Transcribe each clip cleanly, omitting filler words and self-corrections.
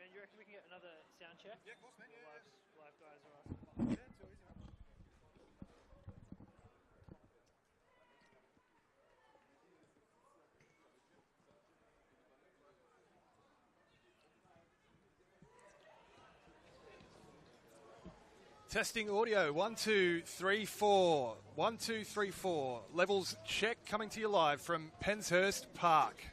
man, you reckon we can get another sound check? Yeah, of course, man. Yeah, Live guys are asking. yeah, too easy, man. Testing audio, 1, 2, 3, 4. 1, 2, 3, 4. Levels check coming to you live from Penshurst Park.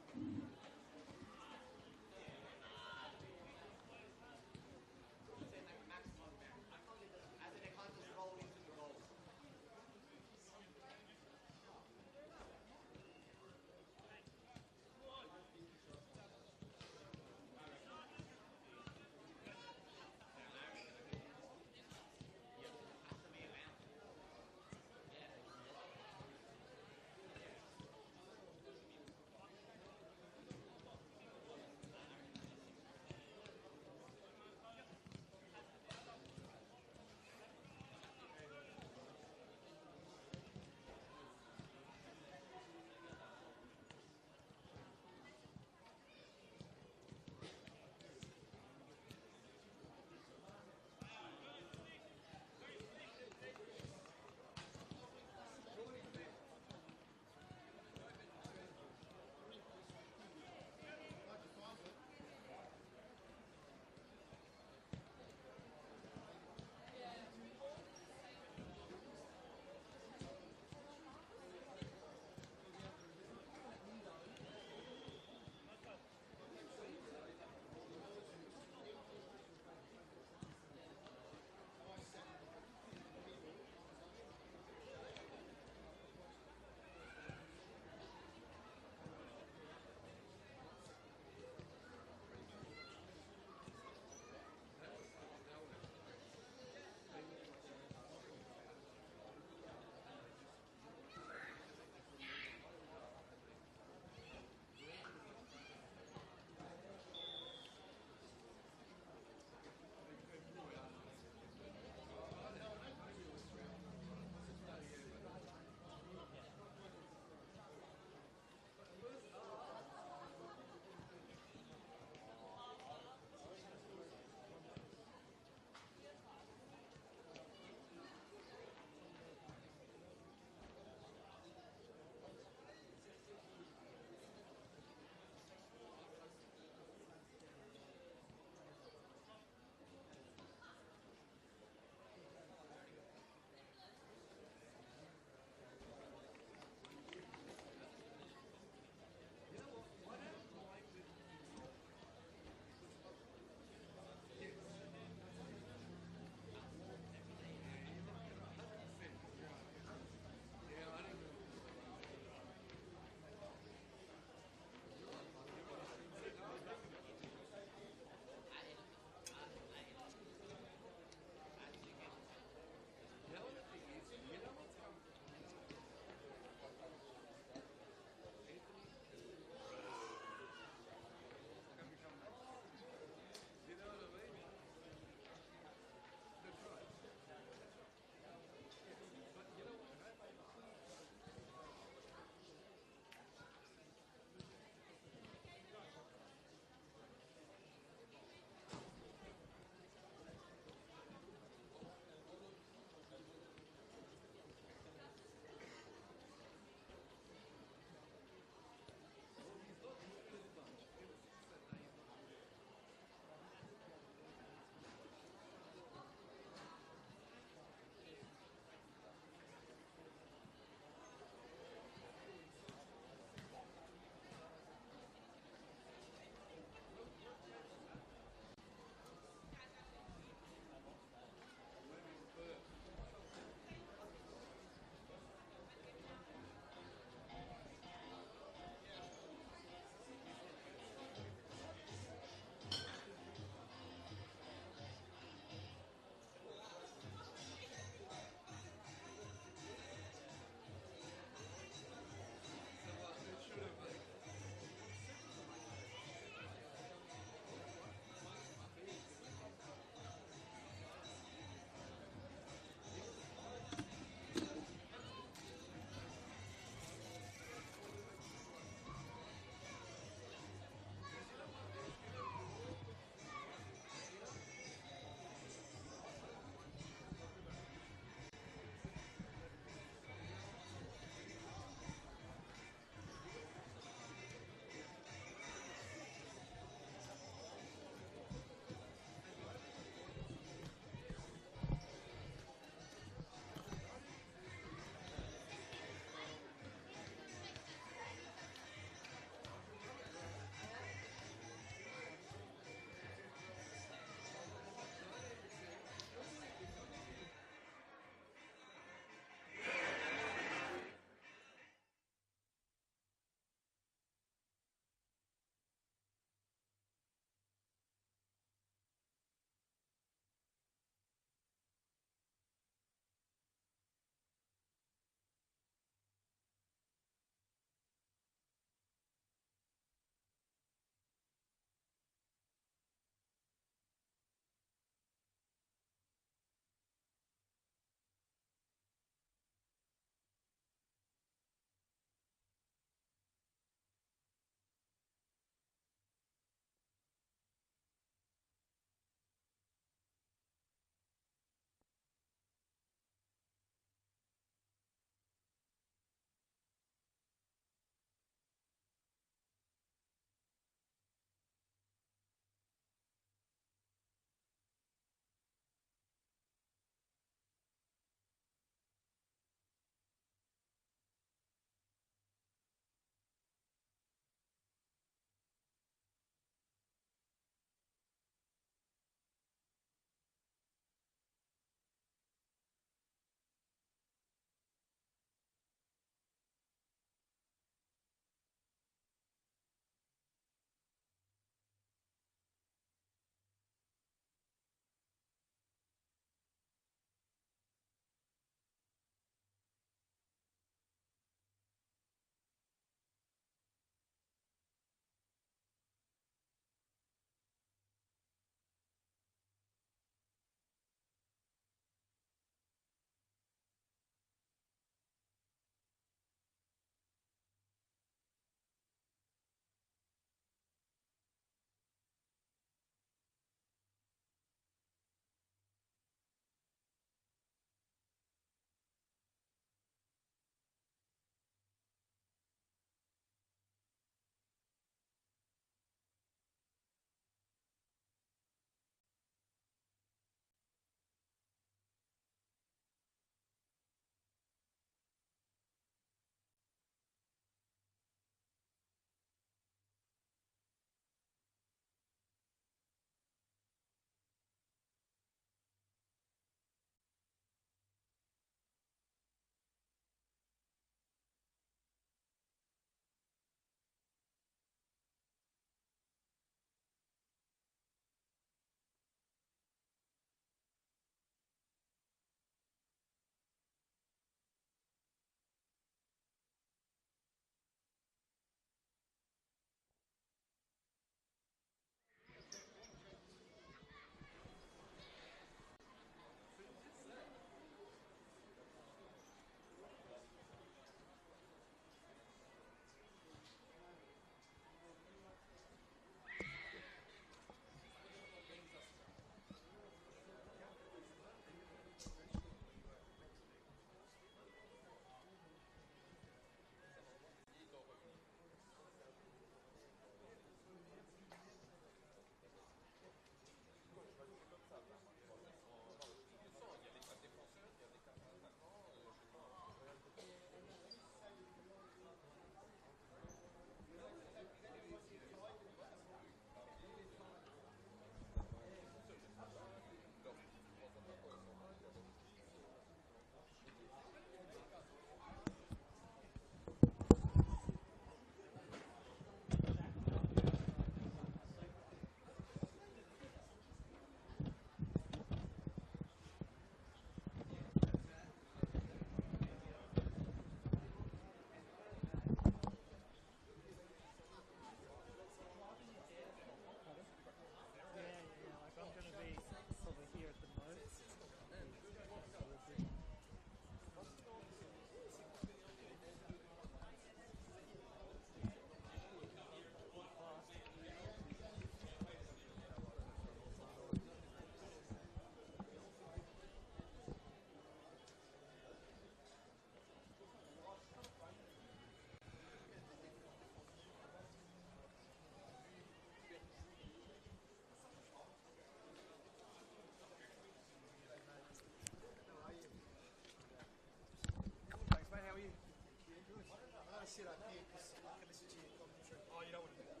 sit up here because I can listen to your commentary. Oh, you don't want to do that?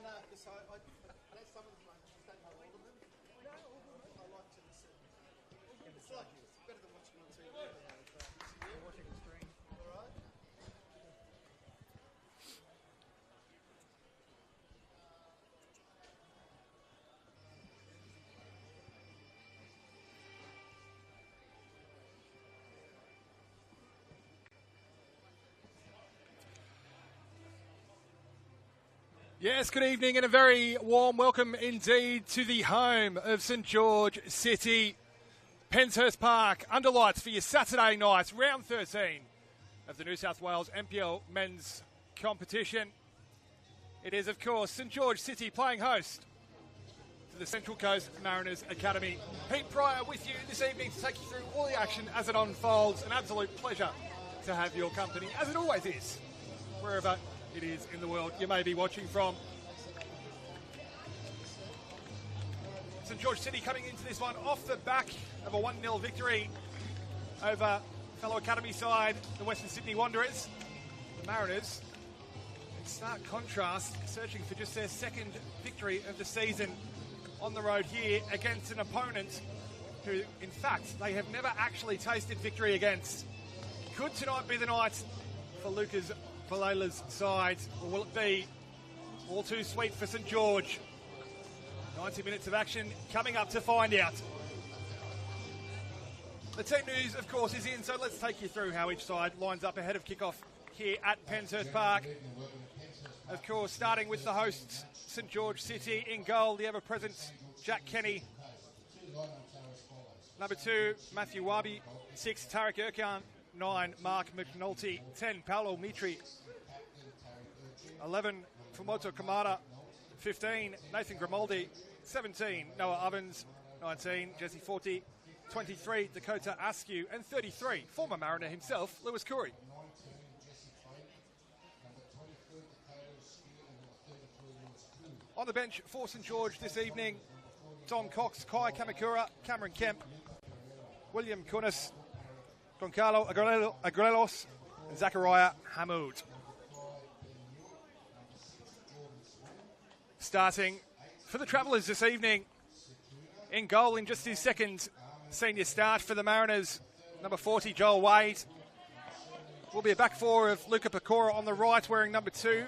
No, because I know some of them, I just don't know all of them. No, all of them. I like to listen. It's like it's better than watching on TV. You're watching the screen. All right. Yes, good evening and a very warm welcome indeed to the home of St George City. Penshurst Park, under lights for your Saturday night, round 13 of the New South Wales NPL men's competition. It is, of course, St George City playing host to the Central Coast Mariners Academy. Pete Pryor with you this evening to take you through all the action as it unfolds. An absolute pleasure to have your company, as it always is, wherever it is in the world you may be watching from. St George City coming into this one off the back of a 1-0 victory over fellow academy side, the Western Sydney Wanderers. The Mariners, in stark contrast, searching for just their second victory of the season on the road here against an opponent who, in fact, they have never actually tasted victory against. Could tonight be the night for Lucas Valela's side, or will it be all too sweet for St George? 90 minutes of action coming up to find out. The team news, of course, is in, so let's take you through how each side lines up ahead of kickoff here at Penshurst Park. Of course, starting with the hosts, St George City. In goal, the ever-present Jack Kenny. Number 2, Matthew Wabi. 6, Tarek Erkan. 9, Mark McNulty. 10, Paolo Mitri. 11, Fumoto Kamada. 15, Nathan Grimaldi. 17, Noah Ovens. 19, Jesse Forti. 23, Dakota Askew. And 33, former Mariner himself, Lewis Curry. On the bench for St George this evening, Tom Cox, Kai Kamakura, Cameron Kemp, William Kunis, Goncalo Agrelos, and Zachariah Hamoud. Starting for the Travellers this evening, in goal in just his second senior start for the Mariners, number 40, Joel Wade. Will be a back four of Luca Pecora on the right, wearing number 2.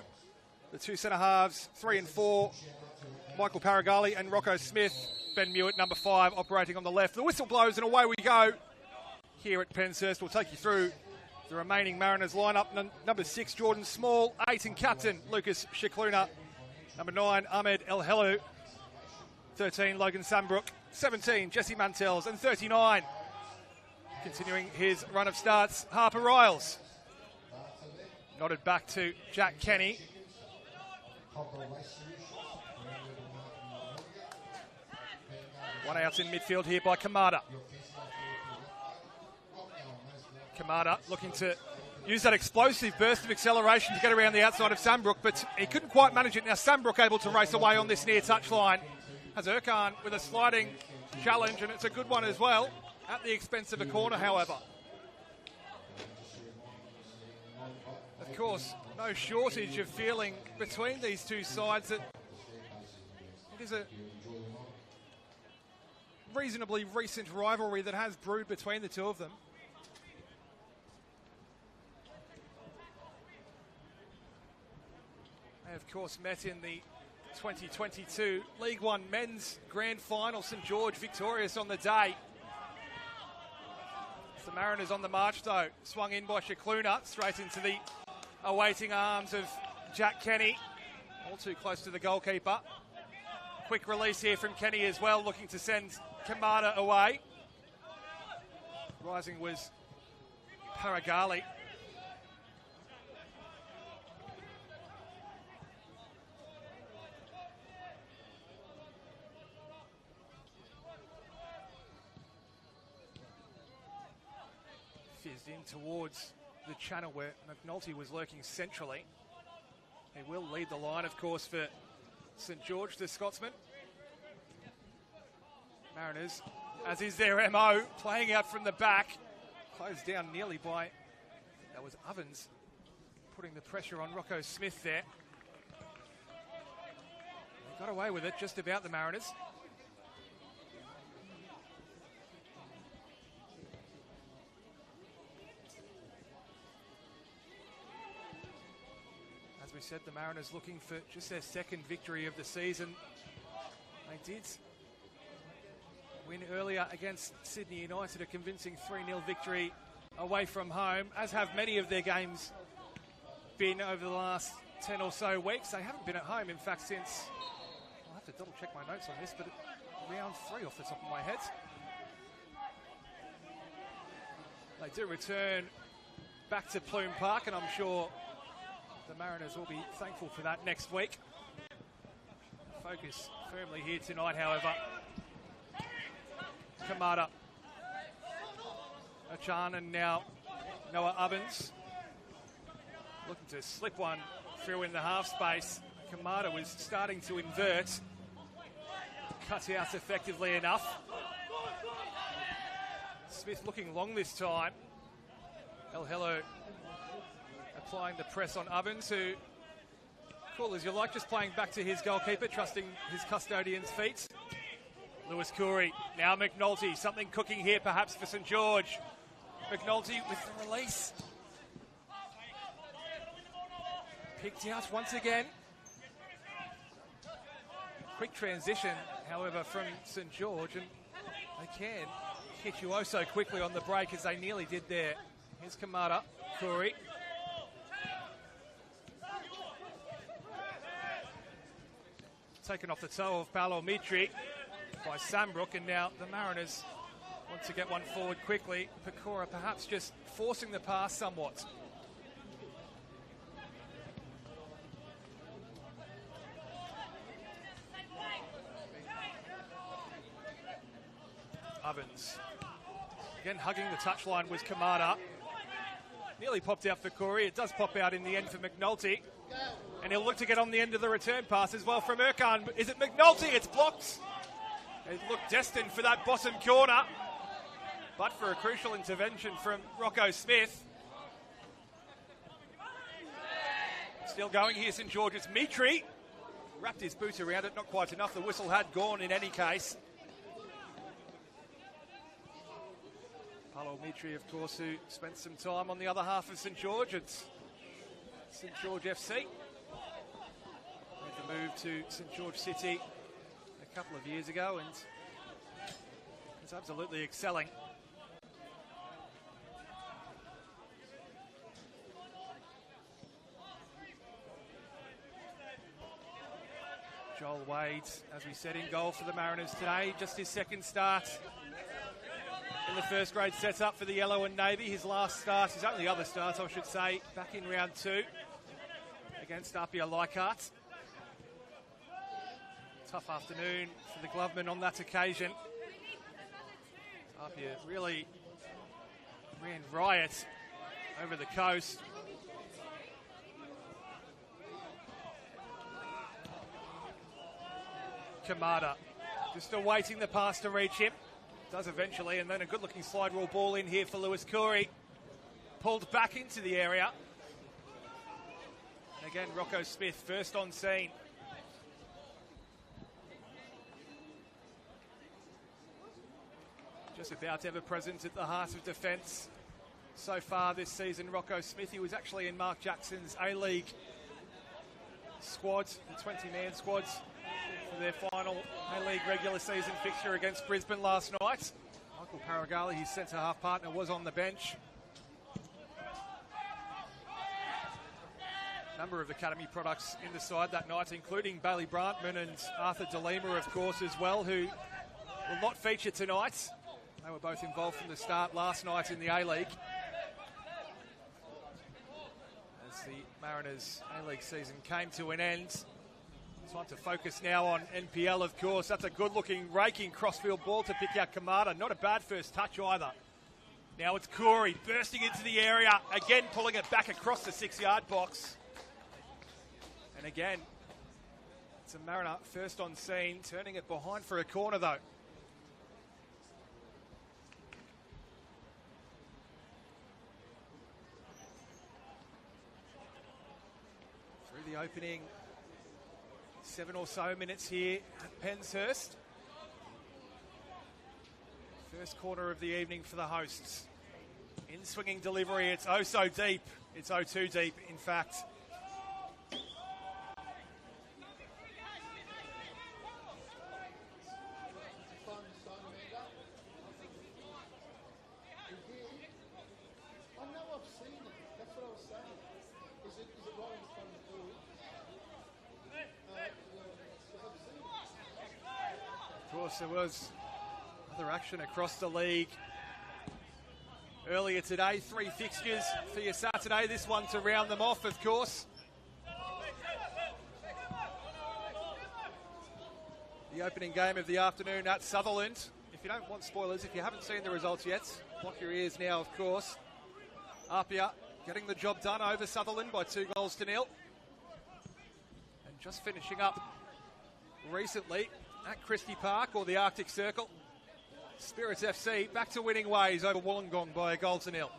The 2 centre halves, 3 and 4, Michael Paragali and Rocco Smith. Ben Mewett, number 5, operating on the left. The whistle blows and away we go here at Penshurst. We'll take you through the remaining Mariners lineup. Number 6, Jordan Small. 8 and captain, Lucas Shikluna. Number 9, Ahmed El Helu. 13, Logan Sambrook. 17, Jesse Mantels. And 39, continuing his run of starts, Harper Riles. Nodded back to Jack Kenny. One out in midfield here by Kamada. Kamada looking to use that explosive burst of acceleration to get around the outside of Sambrook, but he couldn't quite manage it. Now Sambrook able to race away on this near touchline. Has Erkan with a sliding challenge, and it's a good one as well, at the expense of a corner, however. Of course, no shortage of feeling between these two sides that it is a reasonably recent rivalry that has brewed between the two of them. They, of course, met in the 2022 League One Men's Grand Final. St George victorious on the day. The Mariners on the march, though. Swung in by Shikluna, straight into the awaiting arms of Jack Kenny. All too close to the goalkeeper. Quick release here from Kenny as well, looking to send Kamada away. Rising was Paragali. Fizzed in towards the channel where McNulty was lurking centrally. He will lead the line, of course, for St George, the Scotsman. Mariners, as is their MO, playing out from the back. Closed down nearly by, that was Ovens. putting the pressure on Rocco Smith there. They got away with it just about, the Mariners. As we said, the Mariners looking for just their second victory of the season. They did win earlier against Sydney United, a convincing 3-0 victory away from home, as have many of their games been over the last 10 or so weeks. They haven't been at home, in fact, since, I'll have to double check my notes on this, but round 3 off the top of my head. They do return back to Plume Park, and I'm sure the Mariners will be thankful for that next week. Focus firmly here tonight, however. Kamada, Achan, and now Noah Ovens looking to slip one through in the half space. Kamada was starting to invert. Cut out effectively enough. Smith looking long this time. El Hello applying the press on Ovens, who, cool as you like, just playing back to his goalkeeper, trusting his custodian's feet. Lewis Coury, now McNulty, something cooking here perhaps for St George. McNulty with the release. Picked out once again. Quick transition, however, from St George, and they can hit you oh so quickly on the break, as they nearly did there. Here's Kamada, Coury. Taken off the toe of Paolo Mitri by Sambrook, and now the Mariners want to get one forward quickly. Pecora perhaps just forcing the pass somewhat. Ovens. Again, hugging the touchline was Kamada. Nearly popped out for Coury. It does pop out in the end for McNulty. And he'll look to get on the end of the return pass as well from Erkan. Is it McNulty? It's blocked. It looked destined for that bottom corner, but for a crucial intervention from Rocco Smith. Still going here, St George's. Mitri wrapped his boot around it, not quite enough. The whistle had gone in any case. Paolo Mitri, of course, who spent some time on the other half of St George at St George FC. Made the move to St George City a couple of years ago, and is absolutely excelling. Joel Wade, as we said, in goal for the Mariners today. Just his second start in the first grade setup for the Yellow and Navy. His last start, his only other start, I should say, back in round 2 against Apia Leichhardt. Tough afternoon for the Glovemen on that occasion. Apia really ran riot over the coast. Kamada just awaiting the pass to reach him. Does eventually, and then a good-looking slide rule ball in here for Lewis Coury. Pulled back into the area. And again, Rocco Smith first on scene. Just about ever present at the heart of defence so far this season, Rocco Smith. He was actually in Mark Jackson's A-League squad, the 20-man squads, for their final A-League regular season fixture against Brisbane last night. Michael Paragali, his centre-half partner, was on the bench. A number of academy products in the side that night, including Bailey Brantman and Arthur DeLima, of course, as well, who will not feature tonight. They were both involved from the start last night in the A-League. As the Mariners' A-League season came to an end, time to focus now on NPL, of course. That's a good-looking, raking crossfield ball to pick out Kamada. Not a bad first touch either. Now it's Coury bursting into the area, again pulling it back across the 6-yard box. And again, it's a Mariner first on scene, turning it behind for a corner though. the opening 7 or so minutes here at Penshurst. First quarter of the evening for the hosts. In swinging delivery, it's oh so deep. It's oh too deep, in fact. Of course, there was other action across the league earlier today. 3 fixtures for your Saturday. This one to round them off, of course. The opening game of the afternoon at Sutherland. If you don't want spoilers, if you haven't seen the results yet, block your ears now, of course. Apia getting the job done over Sutherland by 2-0. And just finishing up recently at Christie Park, or the Arctic Circle, Spirits FC back to winning ways over Wollongong by 1-0. There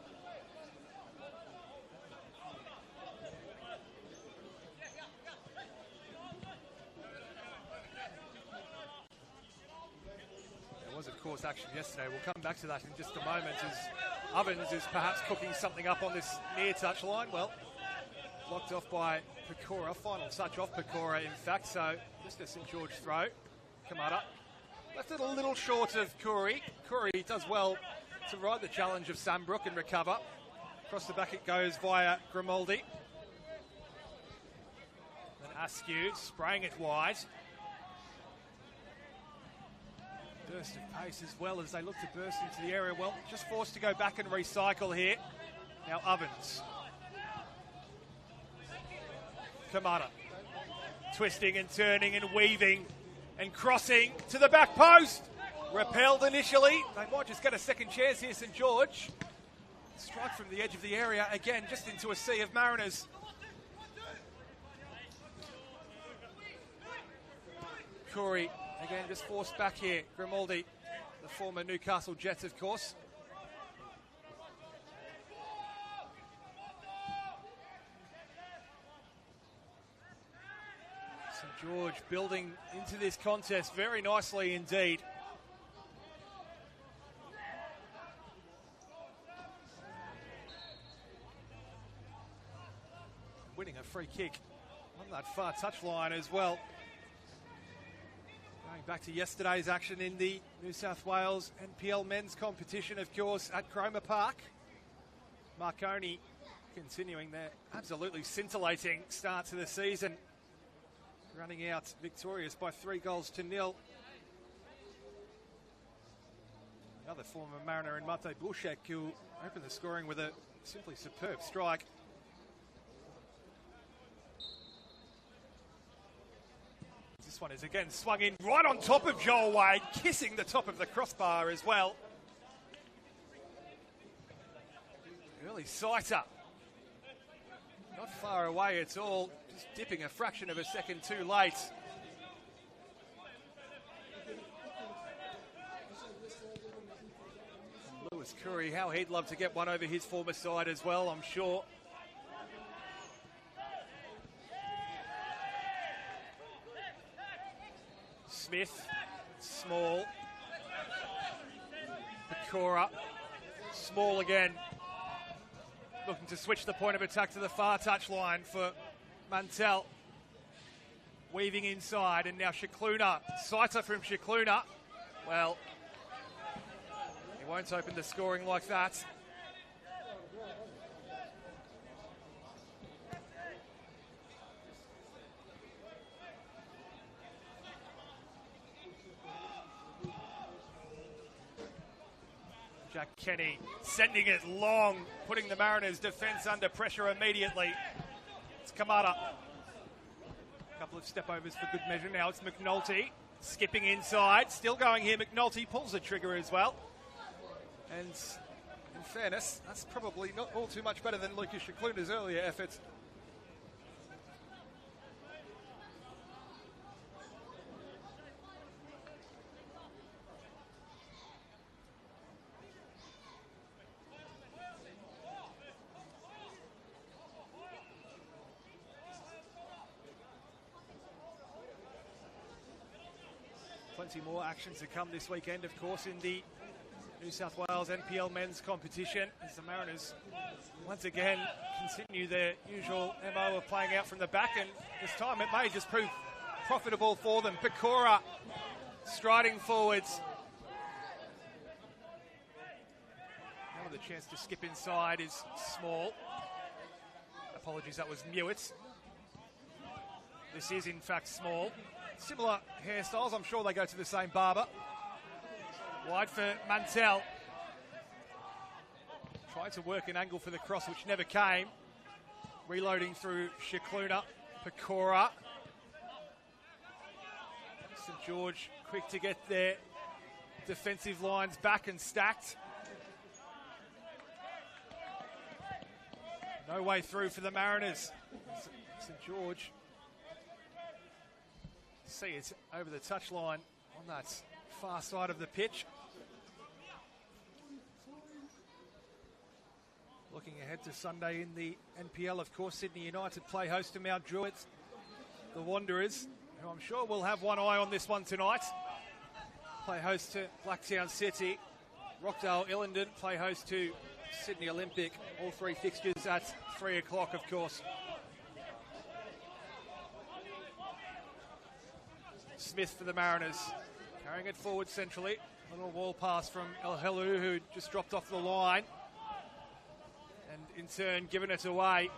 was, of course, action yesterday. We'll come back to that in just a moment, as Ovens is perhaps cooking something up on this near touch line. Well, blocked off by Pecora. Final touch off Pecora, in fact. So just a St George throw. Kamada left it a little short of Curry. Curry does well to ride the challenge of Sambrook and recover. Across the back it goes via Grimaldi. Then Askew spraying it wide. Burst of pace as well as they look to burst into the area. Well, just forced to go back and recycle here. Now Ovens. Kamada twisting and turning and weaving and crossing to the back post. Repelled initially. They might just get a second chance here, St George. Strike from the edge of the area again, just into a sea of Mariners. Corey again just forced back here. Grimaldi, the former Newcastle Jets, of course. St George building into this contest very nicely indeed. Winning a free kick on that far touch line as well. Going back to yesterday's action in the New South Wales NPL men's competition, of course, at Cromer Park. Marconi continuing their absolutely scintillating start to the season, running out victorious by 3-0. Another former Mariner in Mate Bushek, who opened the scoring with a simply superb strike. This one is again swung in right on top of Joel Wade, kissing the top of the crossbar as well. Early sighter. Not far away at all, just dipping a fraction of a second too late. Lewis Curry, how he'd love to get one over his former side as well, I'm sure. Smith, Small, Pecora, Small again. Looking to switch the point of attack to the far touch line for Mantell. Weaving inside, and now Shikluna. Sighter from Shikluna. Well, he won't open the scoring like that. Jack Kenny sending it long, putting the Mariners' defence under pressure immediately. It's Kamada. A couple of step-overs for good measure. Now it's McNulty skipping inside. Still going here. McNulty pulls the trigger as well. And in fairness, that's probably not all too much better than Lucas Shikluna's earlier efforts. Plenty more action to come this weekend, of course, in the New South Wales NPL men's competition as the Mariners once again continue their usual MO of playing out from the back, and this time it may just prove profitable for them. Pecora striding forwards. Now the chance to skip inside is small. Apologies, that was Mewett. This is in fact small. Similar hairstyles, I'm sure they go to the same barber. Wide for Mantell. Tried to work an angle for the cross, which never came. Reloading through Shikluna. Pecora. St George quick to get their defensive lines back and stacked. No way through for the Mariners. St George see it over the touchline on that far side of the pitch. Looking ahead to Sunday in the NPL, of course, Sydney United play host to Mount Druitt. The Wanderers, who I'm sure will have one eye on this one tonight, play host to Blacktown City. Rockdale Illingdon play host to Sydney Olympic. All three fixtures at 3 o'clock, of course. Smith for the Mariners, carrying it forward centrally. A little wall pass from El Helu, who just dropped off the line. And in turn, giving it away.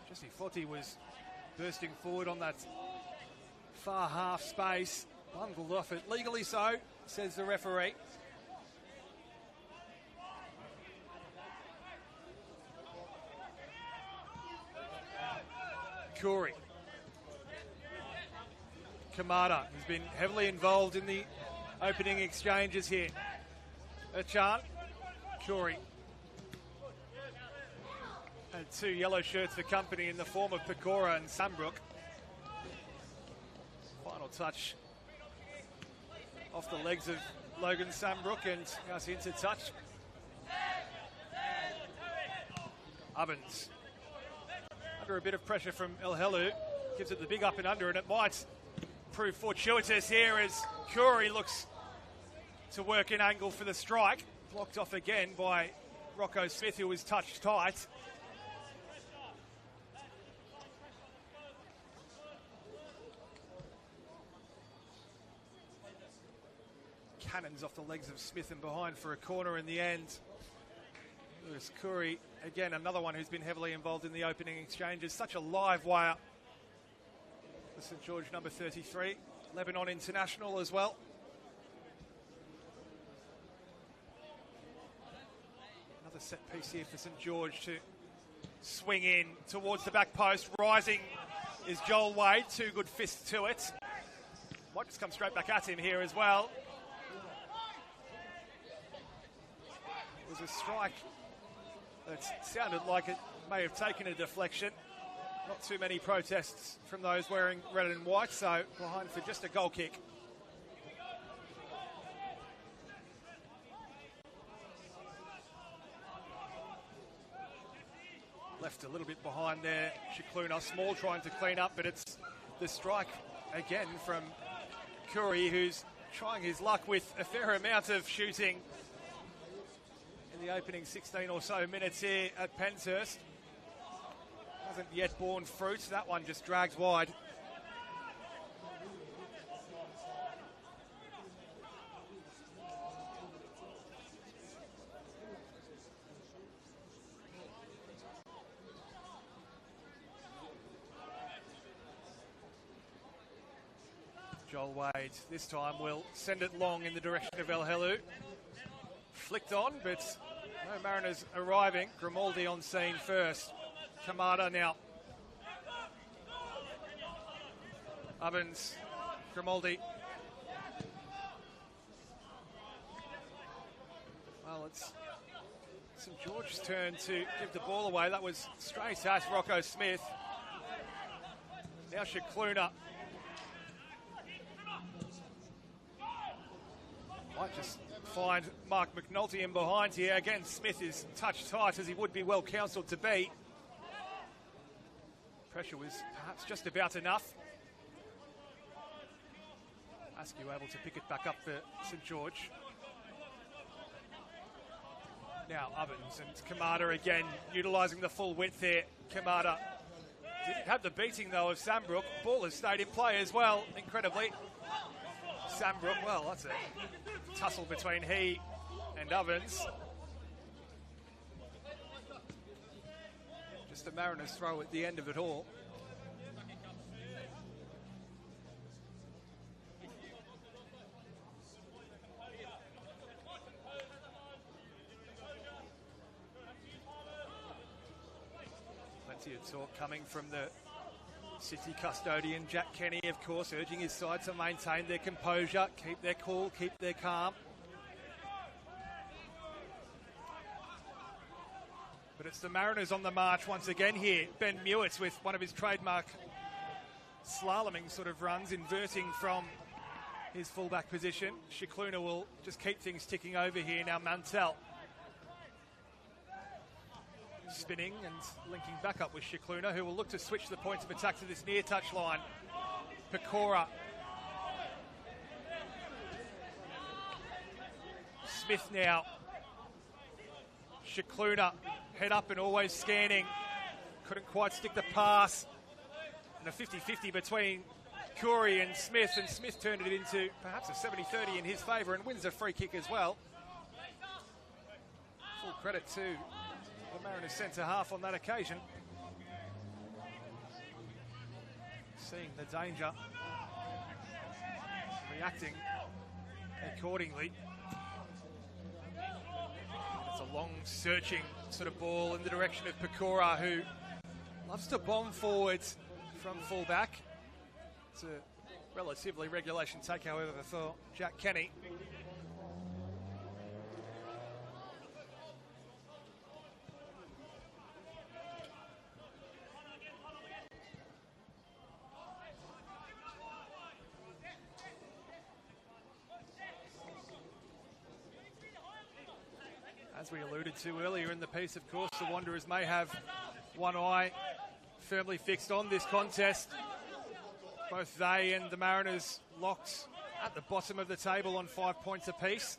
Jesse Foti was bursting forward on that far half space. Bundled off it, legally so, says the referee. Corey. Kamada, who's been heavily involved in the opening exchanges here. Achan. Corey. Had 2 yellow shirts for company in the form of Pecora and Sambrook. Final touch off the legs of Logan Sambrook, and now it's into touch. Ovens. Under a bit of pressure from El Helu. Gives it the big up and under, and it might prove fortuitous here as Corey looks to work an angle for the strike. Blocked off again by Rocco Smith, who was touched tight. Cannons off the legs of Smith and behind for a corner in the end. Lewis Curry, again, another one who's been heavily involved in the opening exchanges. Such a live wire. The St George number 33, Lebanon international as well. Another set piece here for St George to swing in towards the back post. Rising is Joel Wade, 2 good fists to it. Might just come straight back at him here as well. It was a strike that sounded like it may have taken a deflection. Not too many protests from those wearing red and white, so behind for just a goal kick. Left a little bit behind there. Shikluna, Small trying to clean up, but it's the strike again from Curry, who's trying his luck with a fair amount of shooting in the opening 16 or so minutes here at Penshurst. Hasn't yet borne fruit. That one just drags wide. Joel Wade this time will send it long in the direction of El Helu. Flicked on, but no Mariners arriving. Grimaldi on scene first. Kamada now. Ovens, Grimaldi. Well, it's St George's turn to give the ball away. That was straight at Rocco Smith. Now Shikluna. Might just find Mark McNulty in behind here. Again, Smith is touched tight as he would be well counselled to be. Pressure was perhaps just about enough. Askew able to pick it back up for St George. Now Ovens and Kamada again, utilising the full width there. Kamada didn't have the beating though of Sambrook. Ball has stayed in play as well, incredibly. Sambrook, well, that's a tussle between he and Ovens. Just the Mariners throw at the end of it all. Plenty of talk coming from the City custodian, Jack Kenny, of course, urging his side to maintain their composure, keep their cool, keep their calm. But it's the Mariners on the march once again here. Ben Mewitz with one of his trademark slaloming sort of runs, inverting from his fullback position. Shikluna will just keep things ticking over here. Now Mantell spinning and linking back up with Shikluna, who will look to switch the points of attack to this near touch line. Pecora. Smith now. Shikluna, head up and always scanning. Couldn't quite stick the pass. And a 50-50 between Curry and Smith turned it into perhaps a 70-30 in his favour and wins a free kick as well. Full credit to the Mariners centre half on that occasion. Seeing the danger, reacting accordingly. It's a long searching sort of ball in the direction of Pecora, who loves to bomb forwards from full-back. It's a relatively regulation take, however, for Jack Kenny. As we alluded to earlier in the piece, of course, the Wanderers may have one eye firmly fixed on this contest. Both they and the Mariners locked at the bottom of the table on 5 points apiece.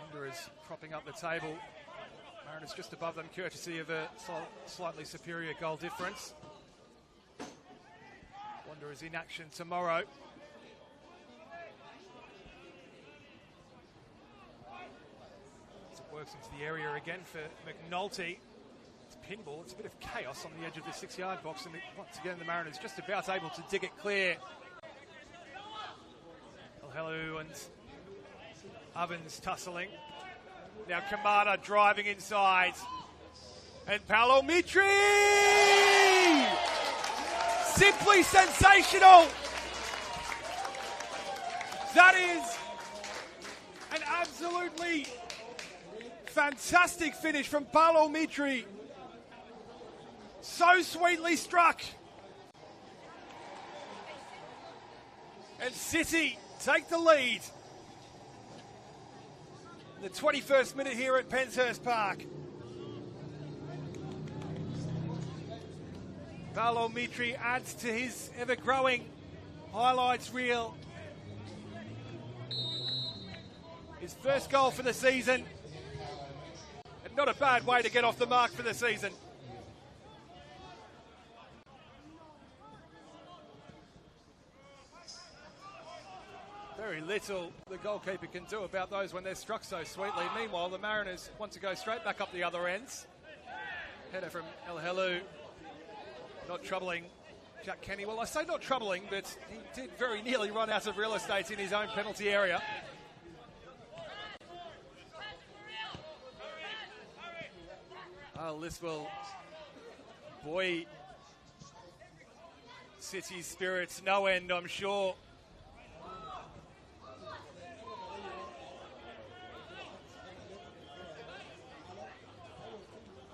Wanderers propping up the table. Mariners just above them, courtesy of a slightly superior goal difference. Wanderers in action tomorrow. Works into the area again for McNulty. It's pinball. It's a bit of chaos on the edge of the 6-yard box, and once again the Mariners just about able to dig it clear. Hello and Ovens tussling. Now Kamada driving inside. And Paolo Mitri! Simply sensational! That is an absolutely fantastic finish from Paolo Mitri. So sweetly struck. And City take the lead. In the 21st minute here at Penshurst Park. Paolo Mitri adds to his ever-growing highlights reel. His first goal for the season. Not a bad way to get off the mark for the season. Very little the goalkeeper can do about those when they're struck so sweetly. Meanwhile, the Mariners want to go straight back up the other ends. Header from El Helu. Not troubling Jack Kenny. Well, I say not troubling, but he did very nearly run out of real estate in his own penalty area. Oh, this will buoy City's spirits no end, I'm sure.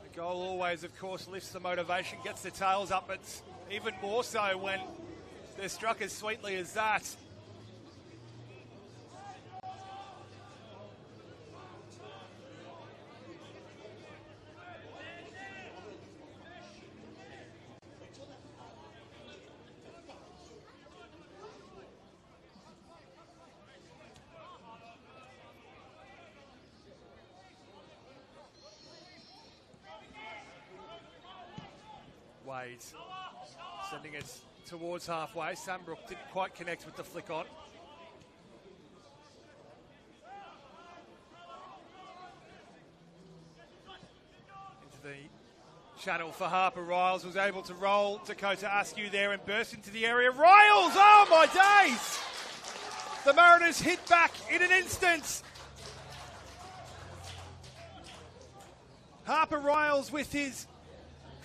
The goal always, of course, lifts the motivation, gets the tails up, but even more so when they're struck as sweetly as that. Wade sending it towards halfway. Sambrook didn't quite connect with the flick on. Into the channel for Harper. Riles was able to roll Dakota Askew there and burst into the area. Riles, oh my days! The Mariners hit back in an instant. Harper Riles with his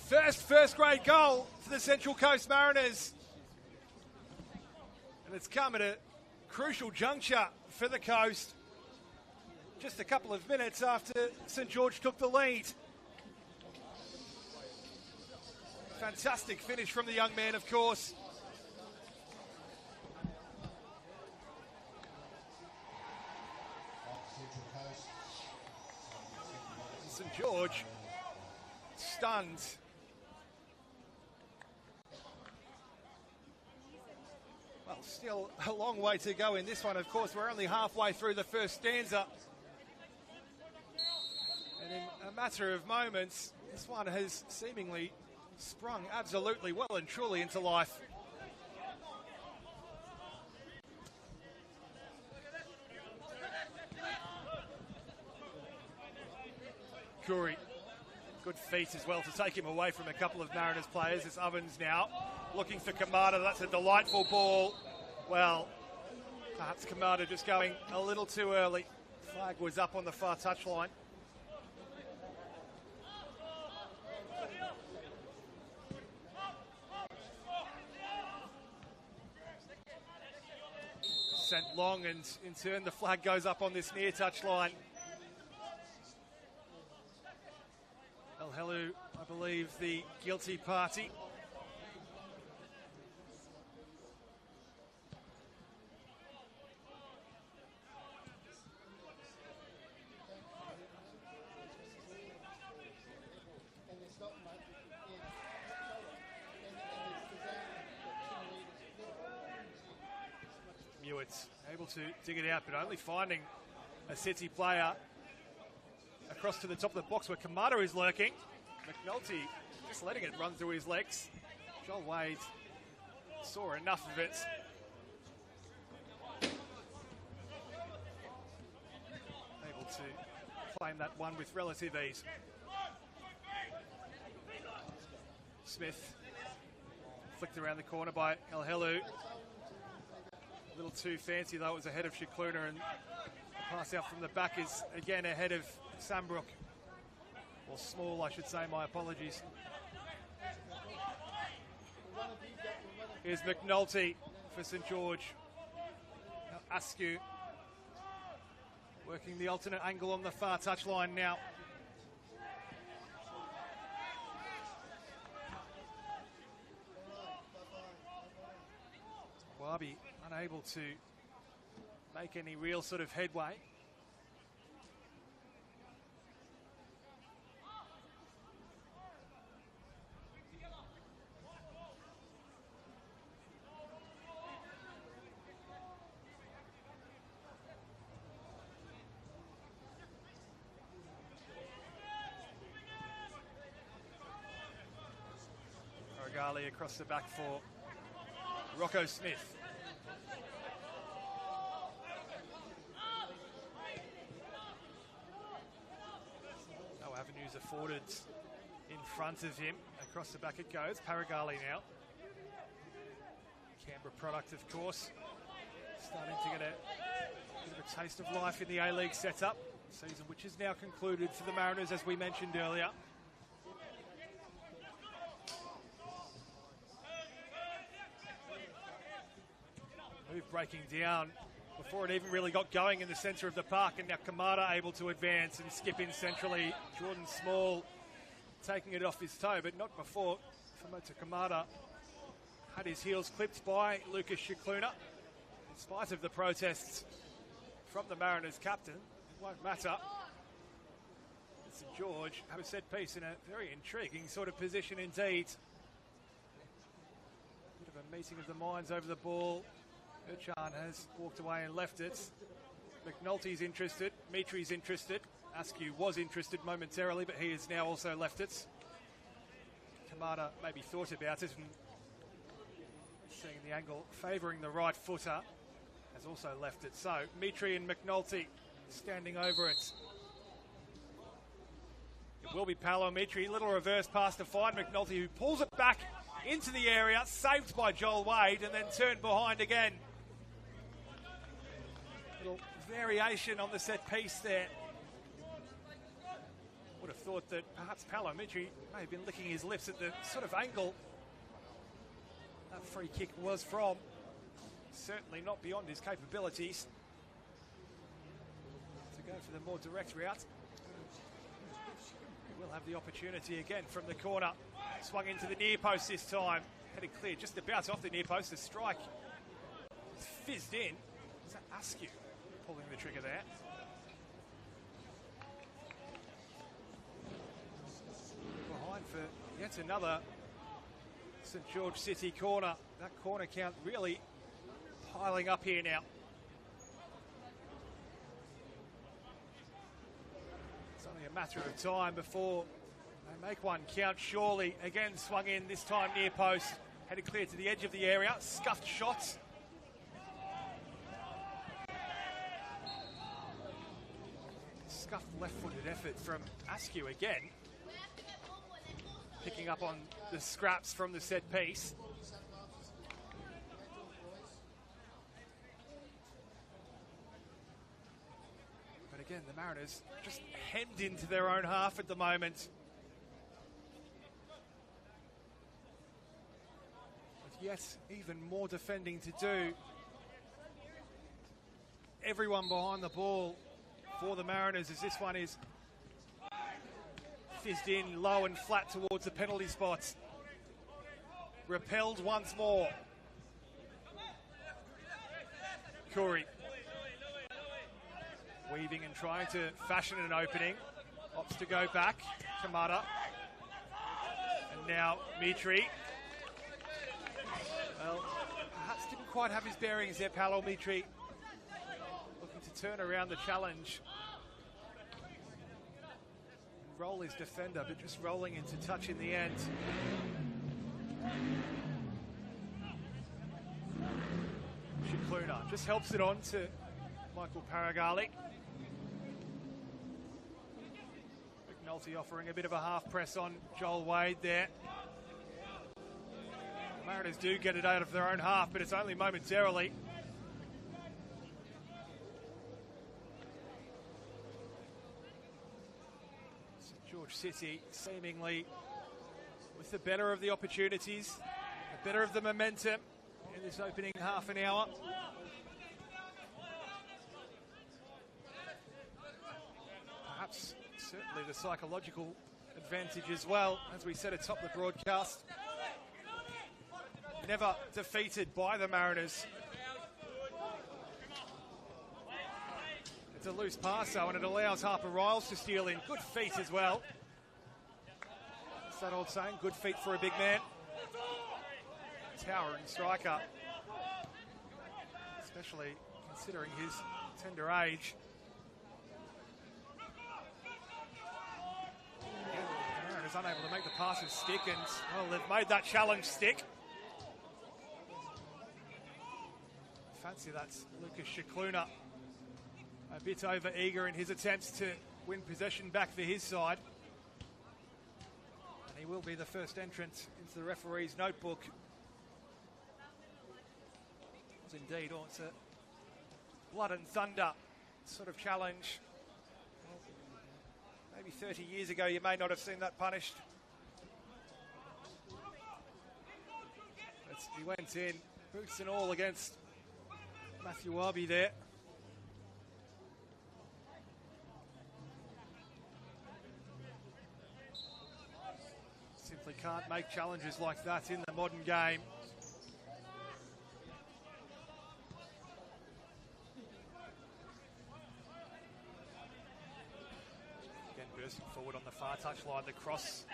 first grade goal for the Central Coast Mariners. And it's come at a crucial juncture for the Coast. Just a couple of minutes after St George took the lead. Fantastic finish from the young man, of course. St George stunned. Well, still a long way to go in this one, of course. We're only halfway through the first stanza. And in a matter of moments, this one has seemingly sprung absolutely well and truly into life. Curry, good feet as well to take him away from a couple of Mariners players. It's Ovens now looking for Kamada. That's a delightful ball. Well, perhaps Kamada just going a little too early. Flag was up on the far touchline. Sent long, and in turn the flag goes up on this near touchline. El Helu, I believe, the guilty party. Mewitt's able to dig it out, but only finding a City player across to the top of the box where Kamada is lurking. McNulty just letting it run through his legs. Joel Wade saw enough of it. Able to claim that one with relative ease. Smith flicked around the corner by El Helu. A little too fancy though, it was ahead of Shikluna, and the pass out from the back is again ahead of Sambrook. Or Small, I should say, my apologies. Here's McNulty for St George. Now Askew working the alternate angle on the far touchline now. Wabi unable to make any real sort of headway. Gali across the back for Rocco Smith. No avenues afforded in front of him. Across the back it goes. Paragali now. Canberra product, of course. Starting to get a bit of a taste of life in the A-League setup. Season which is now concluded for the Mariners, as we mentioned earlier. Move breaking down before it even really got going in the centre of the park, and now Kamada able to advance and skip in centrally. Jordan Small taking it off his toe, but not before Famota Kamada had his heels clipped by Lucas Shikluna. In spite of the protests from the Mariners captain, it won't matter. St George have a set piece in a very intriguing sort of position indeed. Bit of a meeting of the minds over the ball. Urchan has walked away and left it. McNulty's interested. Mitri's interested. Askew was interested momentarily, but he has now also left it. Kamada maybe thought about it, and seeing the angle favouring the right footer has also left it. So Mitri and McNulty standing over it. It will be Paolo Mitri. Little reverse pass to find McNulty, who pulls it back into the area, saved by Joel Wade, and then turned behind again. Little variation on the set piece there. Would have thought that perhaps Paolo Mitri may have been licking his lips at the sort of angle that free kick was from. Certainly not beyond his capabilities. To go for the more direct route. He will have the opportunity again from the corner. Swung into the near post this time. Headed clear, just about off the near post. The strike fizzed in. Is that Askew pulling the trigger there? Behind for yet another St George City corner. That corner count really piling up here now. It's only a matter of time before they make one count, surely. Again swung in, this time near post. Headed clear to the edge of the area. Scuffed shots. Scuffed left-footed effort from Askew again. Picking up on the scraps from the set piece. But again, the Mariners just hemmed into their own half at the moment. With yet even more defending to do. Everyone behind the ball for the Mariners, as this one is fizzed in low and flat towards the penalty spots. Repelled once more. Curry weaving and trying to fashion an opening. Opts to go back. Kamada. And now Mitri. Well, perhaps didn't quite have his bearings there, Paolo Mitri. Looking to turn around the challenge. Roll his defender, but just rolling into touch in the end. Shikluna just helps it on to Michael Paragali. McNulty offering a bit of a half press on Joel Wade there. The Mariners do get it out of their own half, but it's only momentarily. George City seemingly with the better of the opportunities, the better of the momentum in this opening half an hour. Perhaps certainly the psychological advantage as well, as we said atop the broadcast. Never defeated by the Mariners. It's a loose pass, though, and it allows Harper Riles to steal in. Good feet as well. It's that old saying, good feet for a big man. Towering striker. Especially considering his tender age. Aaron is unable to make the passes stick, and, well, they've made that challenge stick. Fancy that's Lucas Shikluna. A bit over-eager in his attempts to win possession back for his side. And he will be the first entrant into the referee's notebook. It was indeed, it's a blood and thunder sort of challenge. Well, maybe 30 years ago you may not have seen that punished. But he went in, boots and all, against Matthew Wabi there. Simply can't make challenges like that in the modern game. Again, bursting forward on the far touchline, the cross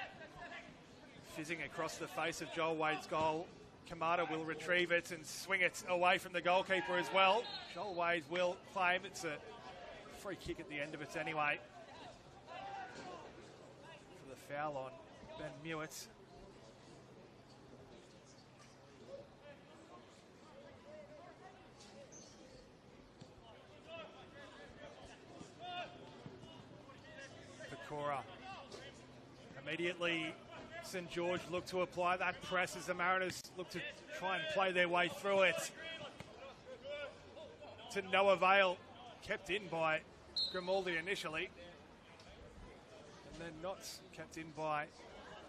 fizzing across the face of Joel Wade's goal. Kamada will retrieve it and swing it away from the goalkeeper as well. Joel Wade will claim it's a free kick at the end of it anyway. For the foul on Ben Mewett. Immediately, St George look to apply that press as the Mariners look to try and play their way through it. To no avail, kept in by Grimaldi initially. And then not kept in by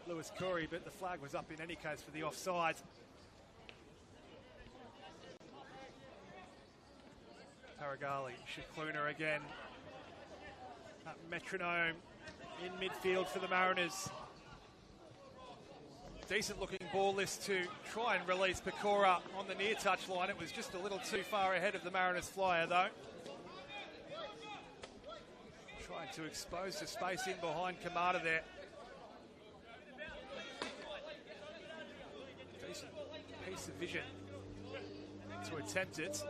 Lewis Curry, but the flag was up in any case for the offside. Paragali, Shikluna again. That metronome in midfield for the Mariners. Decent looking ball list to try and release Pecora on the near touch line. It was just a little too far ahead of the Mariners flyer though. Trying to expose the space in behind Kamada there. Decent piece of vision to attempt it.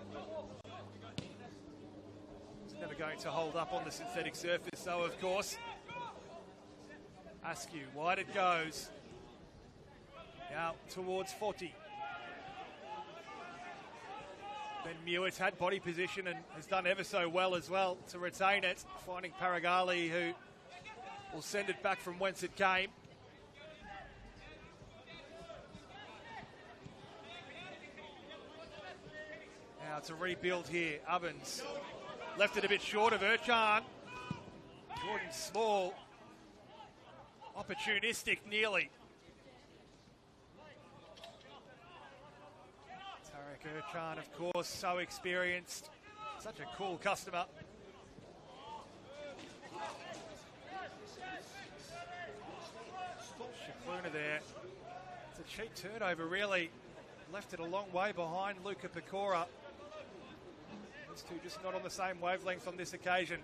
It's never going to hold up on the synthetic surface though, of course. Askew, wide it goes. Now towards 40. Ben Mewett had body position and has done ever so well as well to retain it, finding Paragali, who will send it back from whence it came. Now it's a rebuild here. Ovens left it a bit short of Urchan. Jordan Small, opportunistic nearly. Urchan, of course, so experienced. Such a cool customer. Shikluna there. It's a cheap turnover, really. Left it a long way behind Luca Pecora. These two just not on the same wavelength on this occasion.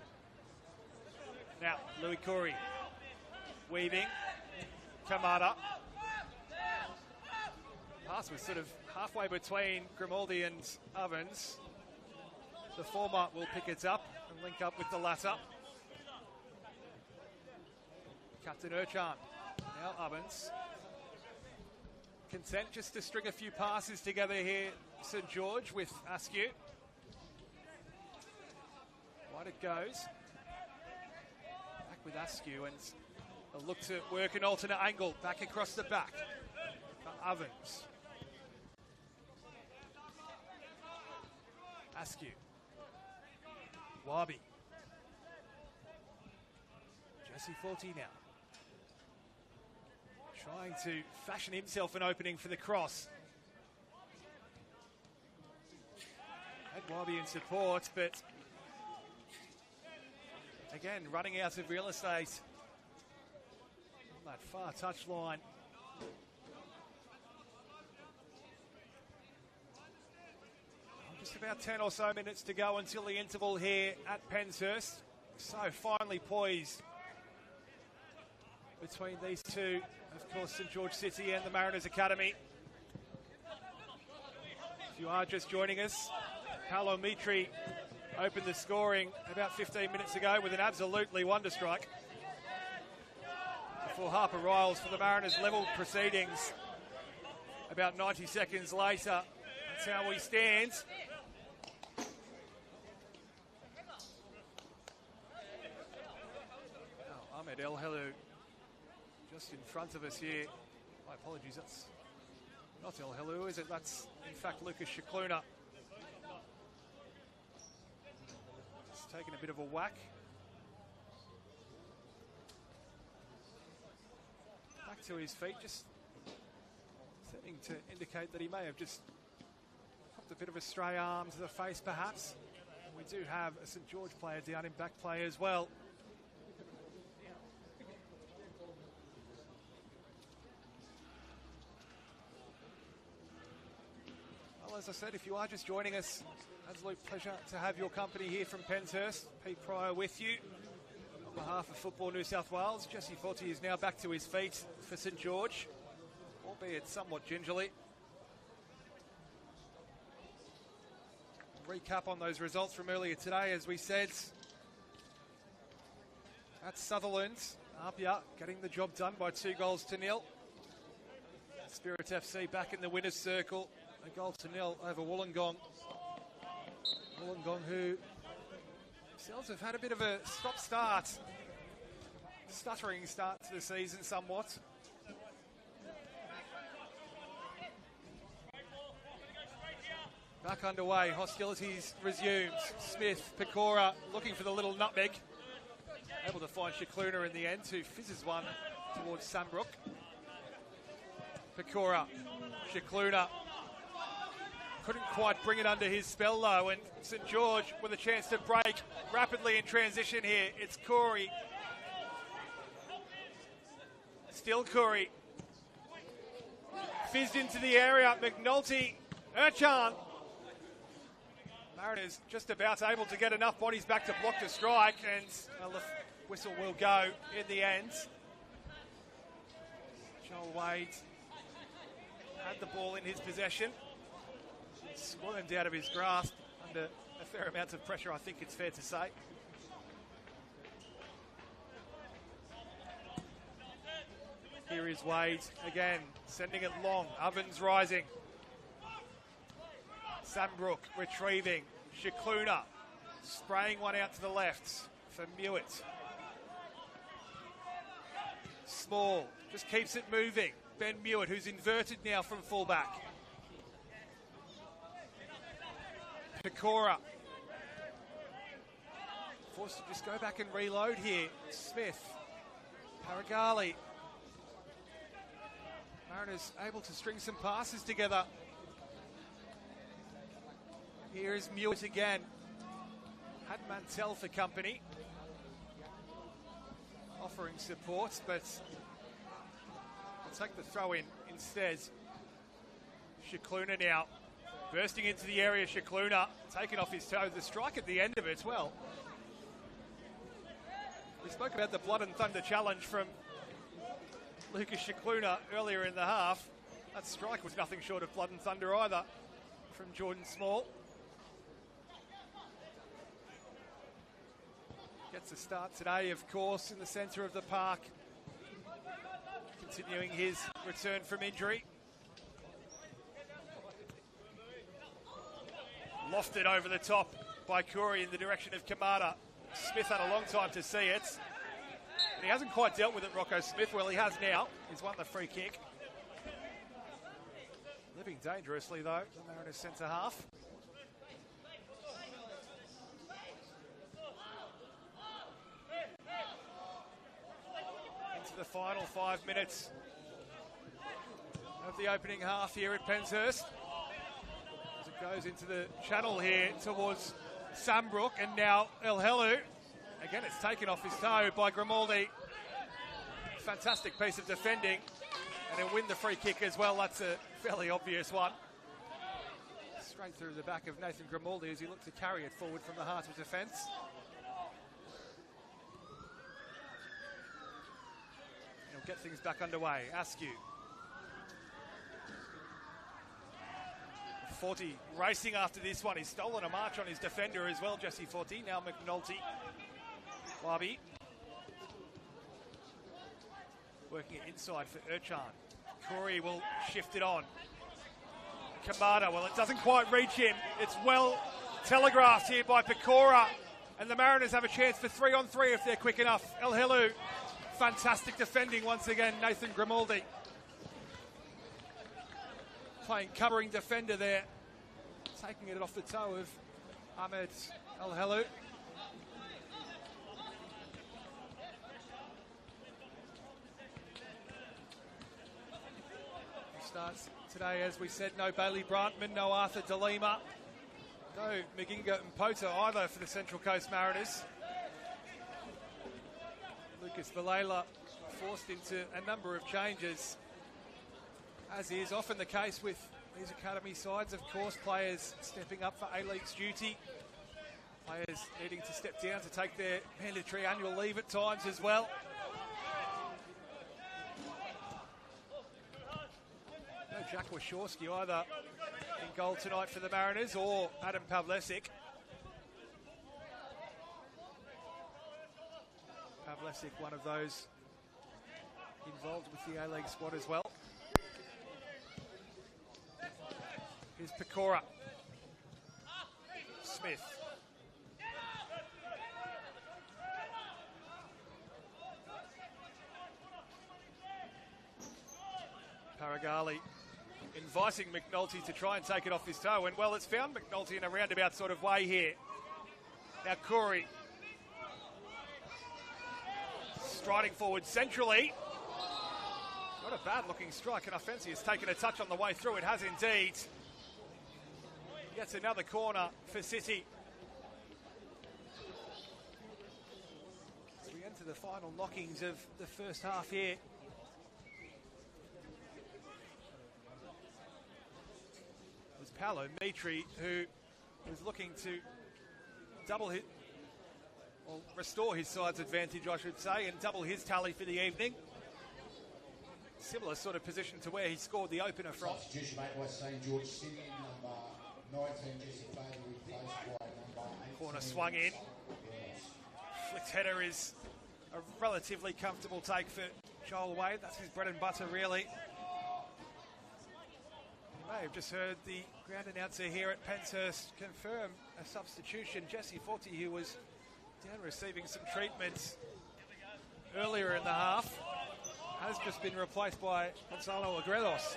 Now, Louis Curry. Weaving. Kamada. Pass was sort of halfway between Grimaldi and Ovens. The former will pick it up and link up with the latter. Captain Urchan. Now Ovens. Content just to string a few passes together here, St George with Askew. Wide it goes. Back with Askew and a look to work an alternate angle. Back across the back for Ovens. Askew. Wabi. Jesse Forty now. Trying to fashion himself an opening for the cross. Had Wabi in support, but again, running out of real estate on that far touch line. Just about 10 or so minutes to go until the interval here at Penshurst. So finely poised between these two, of course, St George City and the Mariners Academy. If you are just joining us, Paolo Mitri opened the scoring about 15 minutes ago with an absolutely wonder strike. Before Harper Riles for the Mariners level proceedings about 90 seconds later. That's how we stand. Now, Ahmed El Helou just in front of us here. My apologies, that's not El Helou, is it? That's in fact Lucas Shikluna. He's taken a bit of a whack. Back to his feet, just seeming to indicate that he may have just popped a bit of a stray arm to the face perhaps. We do have a St George player down in back play as well. Well, as I said, if you are just joining us, absolute pleasure to have your company here from Penshurst. Pete Pryor with you. On behalf of Football New South Wales, Jesse Forty is now back to his feet for St George, albeit somewhat gingerly. Recap on those results from earlier today, as we said. At Sutherland, Apia getting the job done by 2-0. Spirit FC back in the winner's circle. 1-0 over Wollongong. Wollongong, who themselves have had a bit of a stop-start stuttering start to the season somewhat. Back underway, hostilities resumed. Smith, Pecora looking for the little nutmeg. Able to find Shikluna in the end, who fizzes one towards Sambrook. Pecora, Shikluna couldn't quite bring it under his spell though, and St George with a chance to break rapidly in transition here. It's Corey. Still Corey. Fizzed into the area, McNulty, Urchan. Mariners just about able to get enough bodies back to block the strike, and the whistle will go in the end. Joel Wade had the ball in his possession. Squirmed out of his grasp under a fair amount of pressure, I think it's fair to say. Here is Wade again, sending it long. Ovens rising. Sambrook retrieving. Shikluna spraying one out to the left for Mewett. Small just keeps it moving. Ben Mewett, who's inverted now from fullback. Pecora forced to just go back and reload here. Smith, Paragali. Mariners able to string some passes together. Here is Mewett again. Had Mantell for company. Offering support, but will take the throw in instead. Shikluna now. Bursting into the area, Shikluna taken off his toe. The strike at the end of it, well. We spoke about the Blood and Thunder challenge from Lucas Shikluna earlier in the half. That strike was nothing short of Blood and Thunder either from Jordan Small. Gets a start today, of course, in the centre of the park. Continuing his return from injury. Lofted over the top by Corey in the direction of Kamada. Smith had a long time to see it. And he hasn't quite dealt with it, Rocco Smith. Well, he has now. He's won the free kick. Living dangerously, though, the Mariners centre half. Into the final 5 minutes of the opening half here at Penshurst. Goes into the channel here towards Sambrook, and now El Helu. Again, it's taken off his toe by Grimaldi. Fantastic piece of defending, and he'll win the free kick as well. That's a fairly obvious one. Straight through the back of Nathan Grimaldi as he looked to carry it forward from the heart of defence. He'll get things back underway. Askew. 40 racing after this one. He's stolen a march on his defender as well, Jesse 40. Now McNulty. Bobby. Working it inside for Urchan. Corey will shift it on. Kamada, well, it doesn't quite reach him. It's well telegraphed here by Pecora. And the Mariners have a chance for 3-on-3 if they're quick enough. El Helu, fantastic defending once again, Nathan Grimaldi. Playing covering defender there, taking it off the toe of Ahmed El Helu. He starts today, as we said, no Bailey Brantman, no Arthur DeLima, no Maginga Mpota either for the Central Coast Mariners. Lucas Valela forced into a number of changes, as is often the case with these academy sides. Of course, players stepping up for A-League's duty. Players needing to step down to take their mandatory annual leave at times as well. No Jack Wachowski either in goal tonight for the Mariners, or Adam Pavlesic. Pavlesic, one of those involved with the A-League squad as well. Here's Pecora. Smith. Garagali inviting McNulty to try and take it off his toe. And, well, it's found McNulty in a roundabout sort of way here. Now Corey striding forward centrally. Not a bad-looking strike, and Offensi has taken a touch on the way through. It has indeed. Gets another corner for City. As we enter the final knockings of the first half here. It was Paolo Mitri who was looking to double hit, or restore his side's advantage, I should say, and double his tally for the evening. Similar sort of position to where he scored the opener from. Substitution made by St George City, number 19, Jesse Fader, replaced by number 18. Corner swung in. Flicked header is a relatively comfortable take for Joel Wade. That's his bread and butter, really. You may have just heard the ground announcer here at Penshurst confirm a substitution. Jesse Forti, who was down receiving some treatment earlier in the half, has just been replaced by Gonzalo Agredos.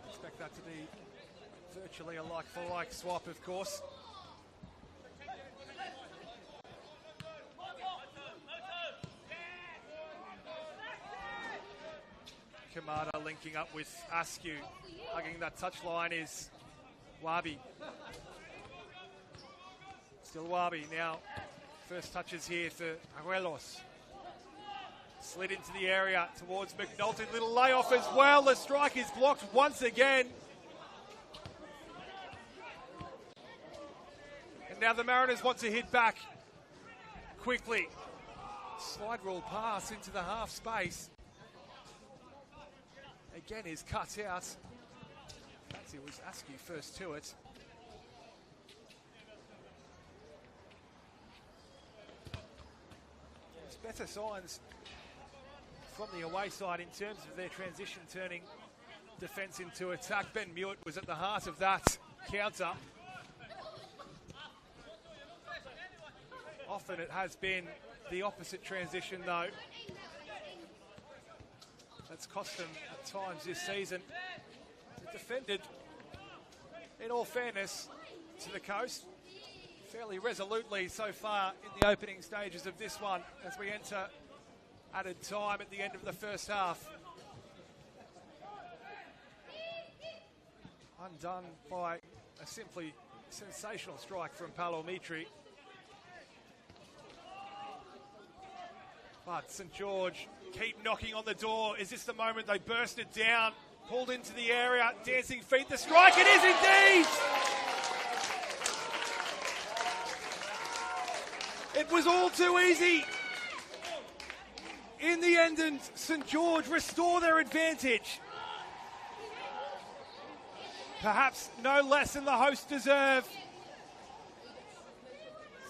Expect that to be virtually a like-for-like swap, of course. Kamada linking up with Askew. Hugging that touchline is Wabi. Still Wabi now. First touches here for Aguelos. Slid into the area towards McNulty. Little layoff as well. The strike is blocked once again. And now the Mariners want to hit back quickly. Slide rule pass into the half space. Again is cut out. Fancy it was Askew first to it. There's better signs from the away side in terms of their transition, turning defence into attack. Ben Mewett was at the heart of that counter. Often it has been the opposite transition, though. That's cost them at times this season. Defended, in all fairness, to the coast fairly resolutely so far in the opening stages of this one as we enter added time at the end of the first half. Undone by a simply sensational strike from Paolo Mitri. But St George keep knocking on the door. Is this the moment they burst it down? Pulled into the area, dancing feet, the strike, it is indeed! It was all too easy. In the end, and St George restore their advantage. Perhaps no less than the hosts deserve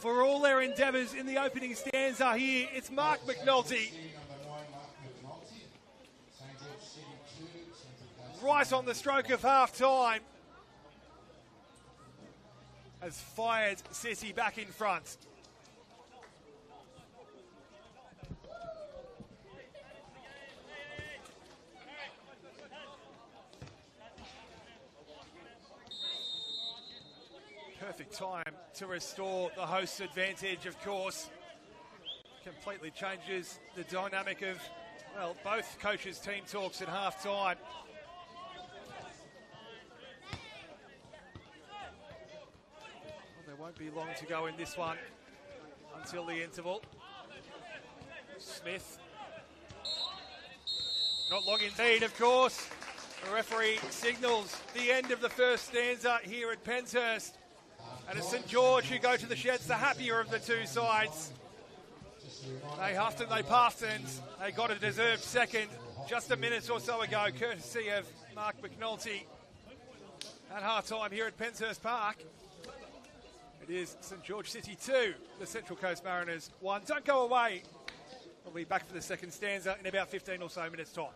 for all their endeavours in the opening stanza here. It's Mark McNulty. Right on the stroke of half-time has fired City back in front. Perfect time to restore the host's advantage, of course. Completely changes the dynamic of, well, both coaches' team talks at half-time. There won't be long to go in this one until the interval. Smith. Not long indeed, of course. The referee signals the end of the first stanza here at Penshurst. And it's St George who go to the sheds, the happier of the two sides. They huffed and they puffed, and they got a deserved second just a minute or so ago, courtesy of Mark McNulty. At half-time here at Penshurst Park, it is St George City 2, the Central Coast Mariners 1. Don't go away. We'll be back for the second stanza in about 15 or so minutes' time.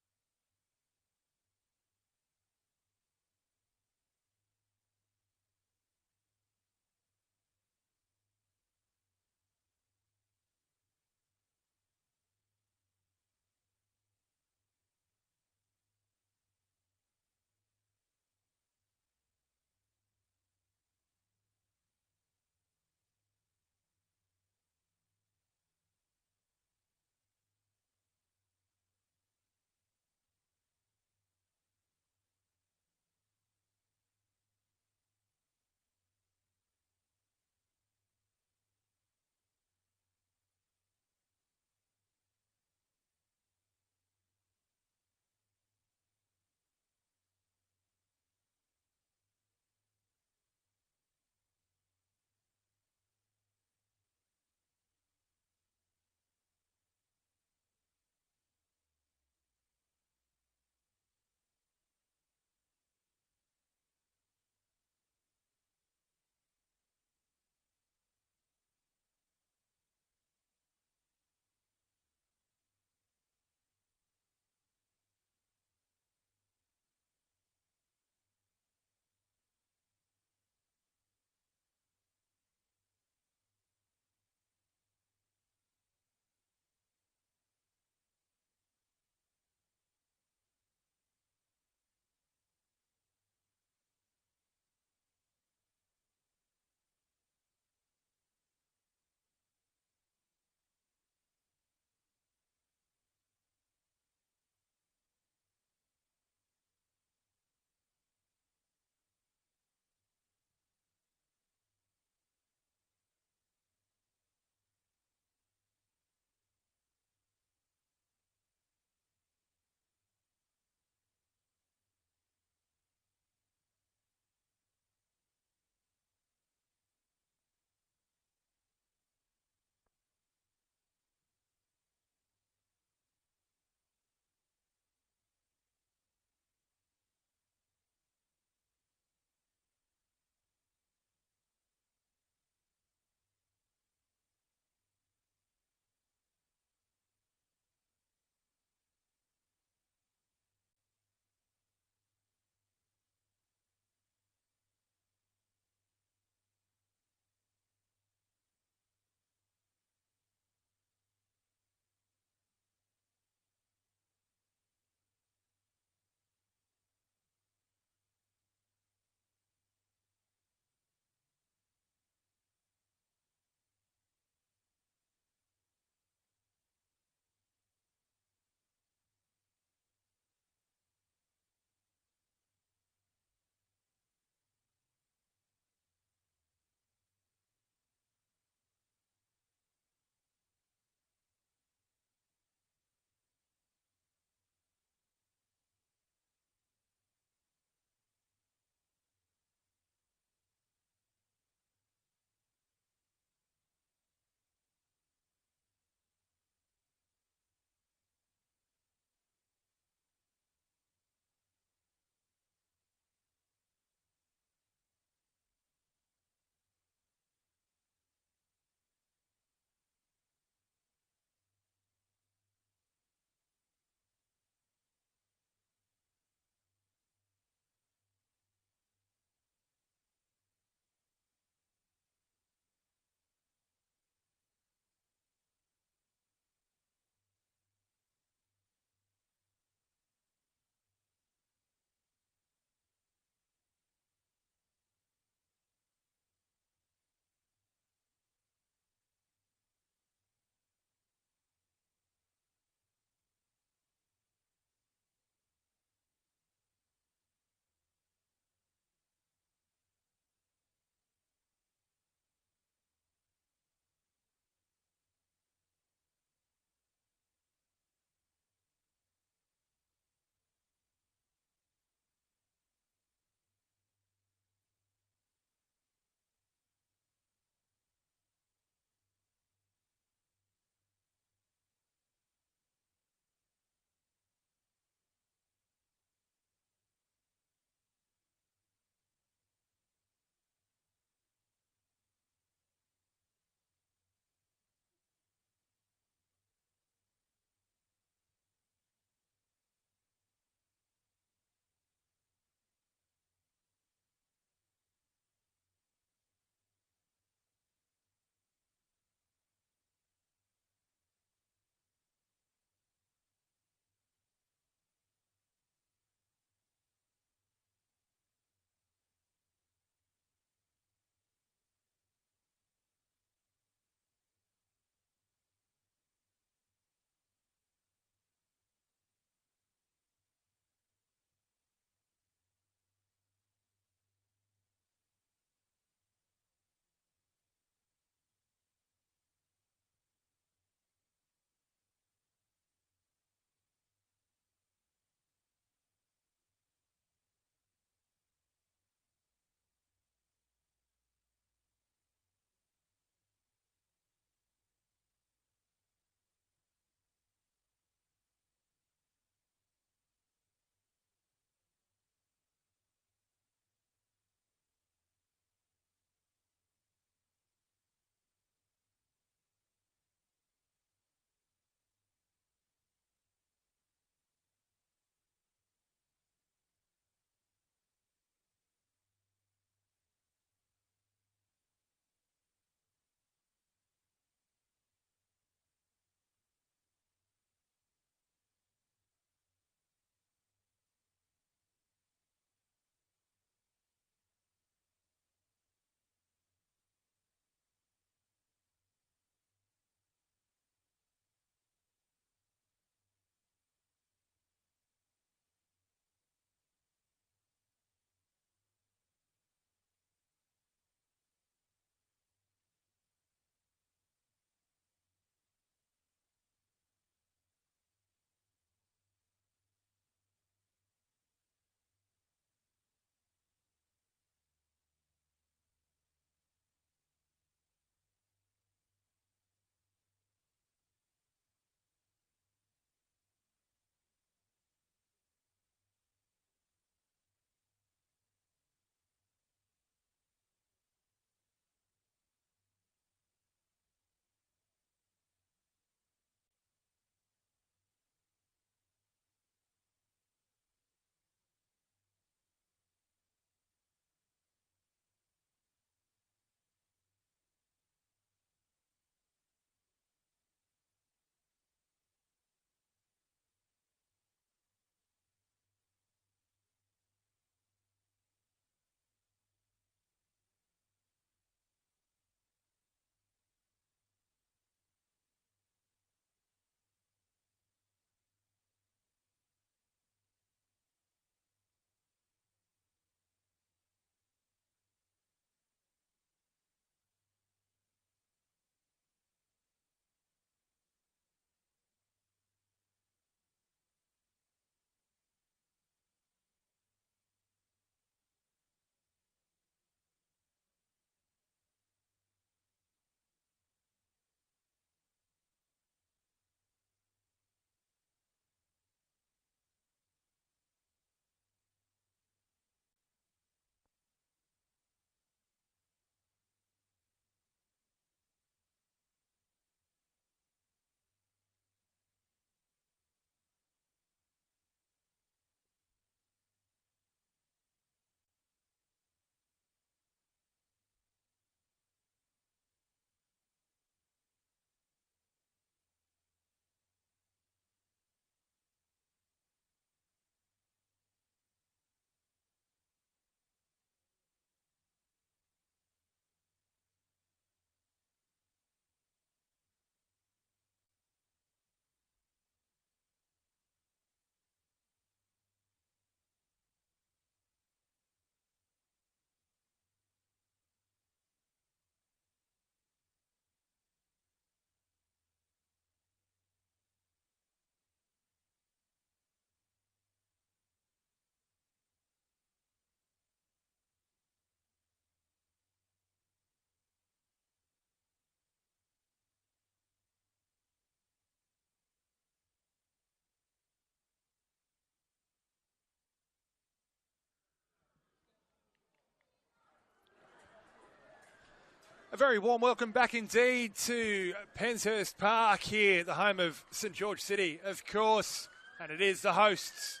A very warm welcome back indeed to Penshurst Park here, the home of St George City, of course. And it is the hosts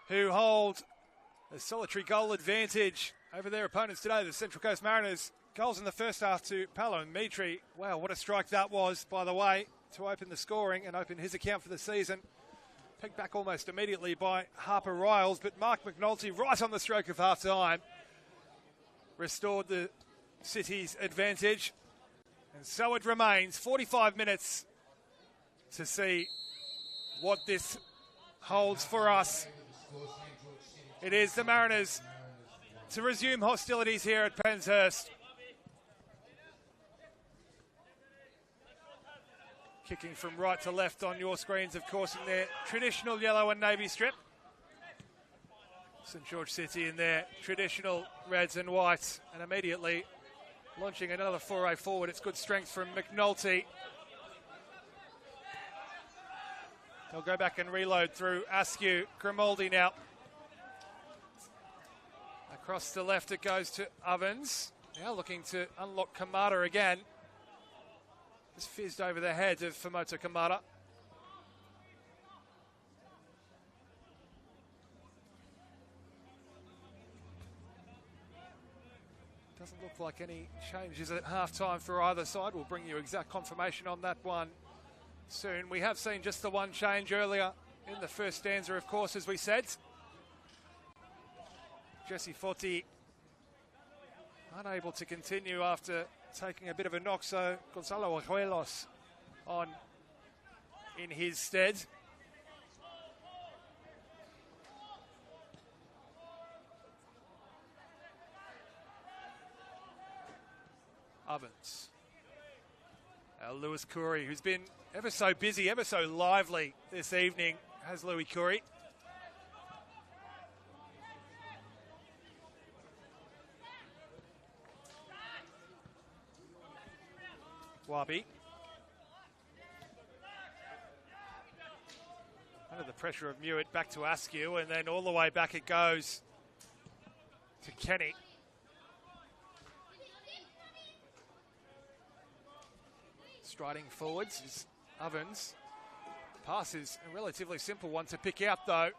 who hold a solitary goal advantage over their opponents today, the Central Coast Mariners. Goals in the first half to Paolo and Mitri. Wow, what a strike that was, by the way, to open the scoring and open his account for the season. Picked back almost immediately by Harper Riles, but Mark McNulty, right on the stroke of half-time, restored the City's advantage. And so it remains 45 minutes to see what this holds for us. It is the Mariners to resume hostilities here at Penshurst. Kicking from right to left on your screens, of course, in their traditional yellow and navy strip. St George City in their traditional reds and whites. And immediately launching another foray forward. It's good strength from McNulty. They'll go back and reload through Askew. Grimaldi now. Across the left it goes to Ovens. Now looking to unlock Kamada again. Just fizzed over the head of Fumoto Kamada. Doesn't look like any changes at half-time for either side. We'll bring you exact confirmation on that one soon. We have seen just the one change earlier in the first stanza, of course, as we said. Jesse Forti unable to continue after taking a bit of a knock, so Gonzalo Ajuelos on in his stead. Ovens. Lewis Curry, who's been ever so busy, ever so lively this evening, has Louis Curry. Wabi. Under the pressure of Mewett, back to Askew, and then all the way back it goes to Kenny. Striding forwards is Ovens. Pass is a relatively simple one to pick out, though.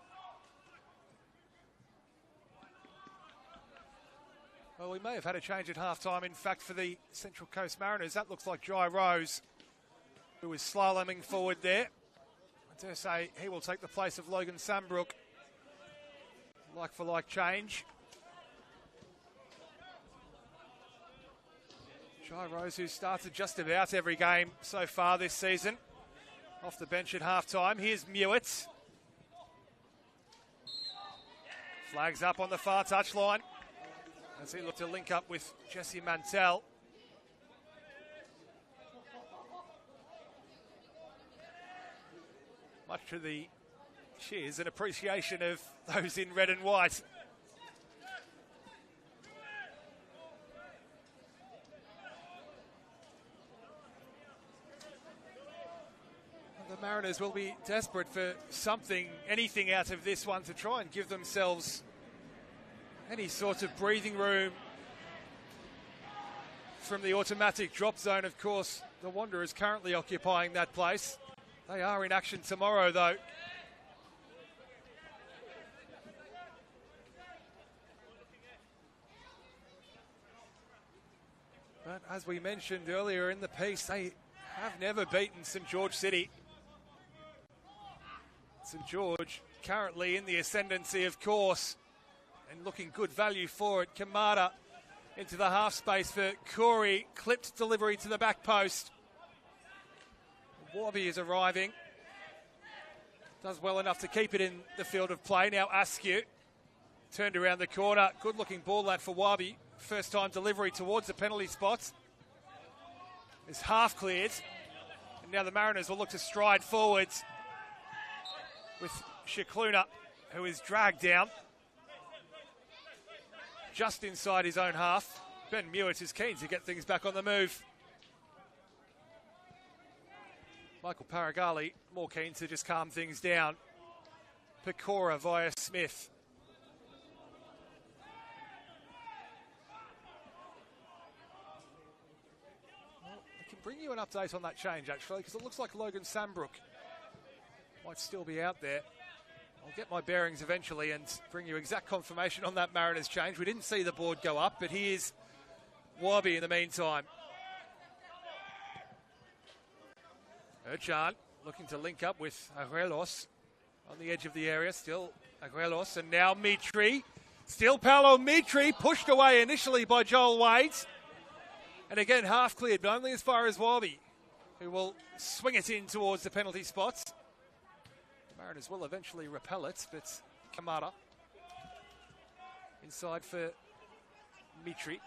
Well, we may have had a change at half-time, in fact, for the Central Coast Mariners. That looks like Jai Rose, who is slaloming forward there. I dare say he will take the place of Logan Sambrook. Like-for-like change. Jai Rose, who started just about every game so far this season. Off the bench at half-time. Here's Mewett. Flags up on the far touchline as he looked to link up with Jesse Mantell. Much to the cheers and appreciation of those in red and white. The Mariners will be desperate for something, anything out of this one to try and give themselves any sort of breathing room from the automatic drop zone. Of course, the Wanderers currently occupying that place. They are in action tomorrow, though. But as we mentioned earlier in the piece, they have never beaten St George City. St George currently in the ascendancy, of course, and looking good value for it. Kamada into the half space for Corey. Clipped delivery to the back post. Warby is arriving. Does well enough to keep it in the field of play. Now Askew turned around the corner. Good looking ball that for Warby. First time delivery towards the penalty spot. Is half cleared. And now the Mariners will look to stride forwards with Shikluna, who is dragged down just inside his own half. Ben Mewett is keen to get things back on the move. Michael Paragali more keen to just calm things down. Pecora via Smith. an update on that change, actually, because it looks like Logan Sambrook might still be out there. I'll get my bearings eventually and bring you exact confirmation on that Mariners change. We didn't see the board go up, but here's Wabi in the meantime. Erchan looking to link up with Aguelos on the edge of the area. Still Aguelos, and now Mitri. Still Paolo Mitri, pushed away initially by Joel Wade. And again, half cleared, but only as far as Wabi, who will swing it in towards the penalty spots. The Mariners will eventually repel it, but Kamara inside for Mitri.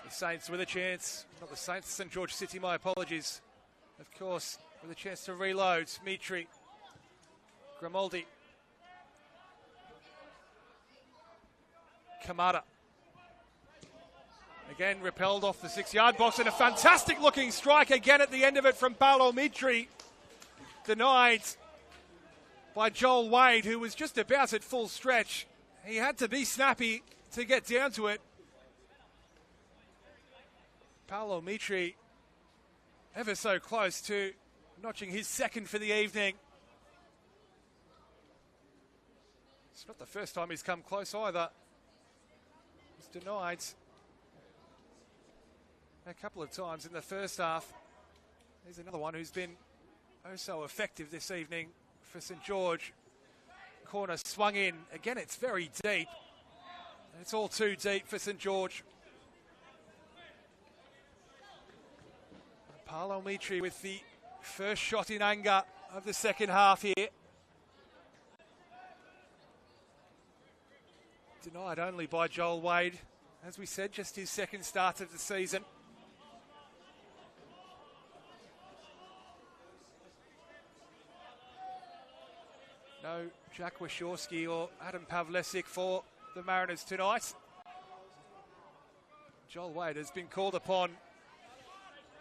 The Saints with a chance, not the Saints, St George City, my apologies. Of course, with a chance to reload. Mitri, Grimaldi, Kamara. Again, repelled off the 6-yard box, and a fantastic looking strike again at the end of it from Paolo Mitri. Denied by Joel Wade, who was just about at full stretch. He had to be snappy to get down to it. Paolo Mitri ever so close to notching his second for the evening. It's not the first time he's come close either. He's denied a couple of times in the first half. Here's another one who's been oh so effective this evening for St George. Corner swung in. Again, it's very deep. It's all too deep for St George. Paolo Mitri with the first shot in anger of the second half here. Denied only by Joel Wade. As we said, just his second start of the season. No Jack Wachowski or Adam Pavlesic for the Mariners tonight. Joel Wade has been called upon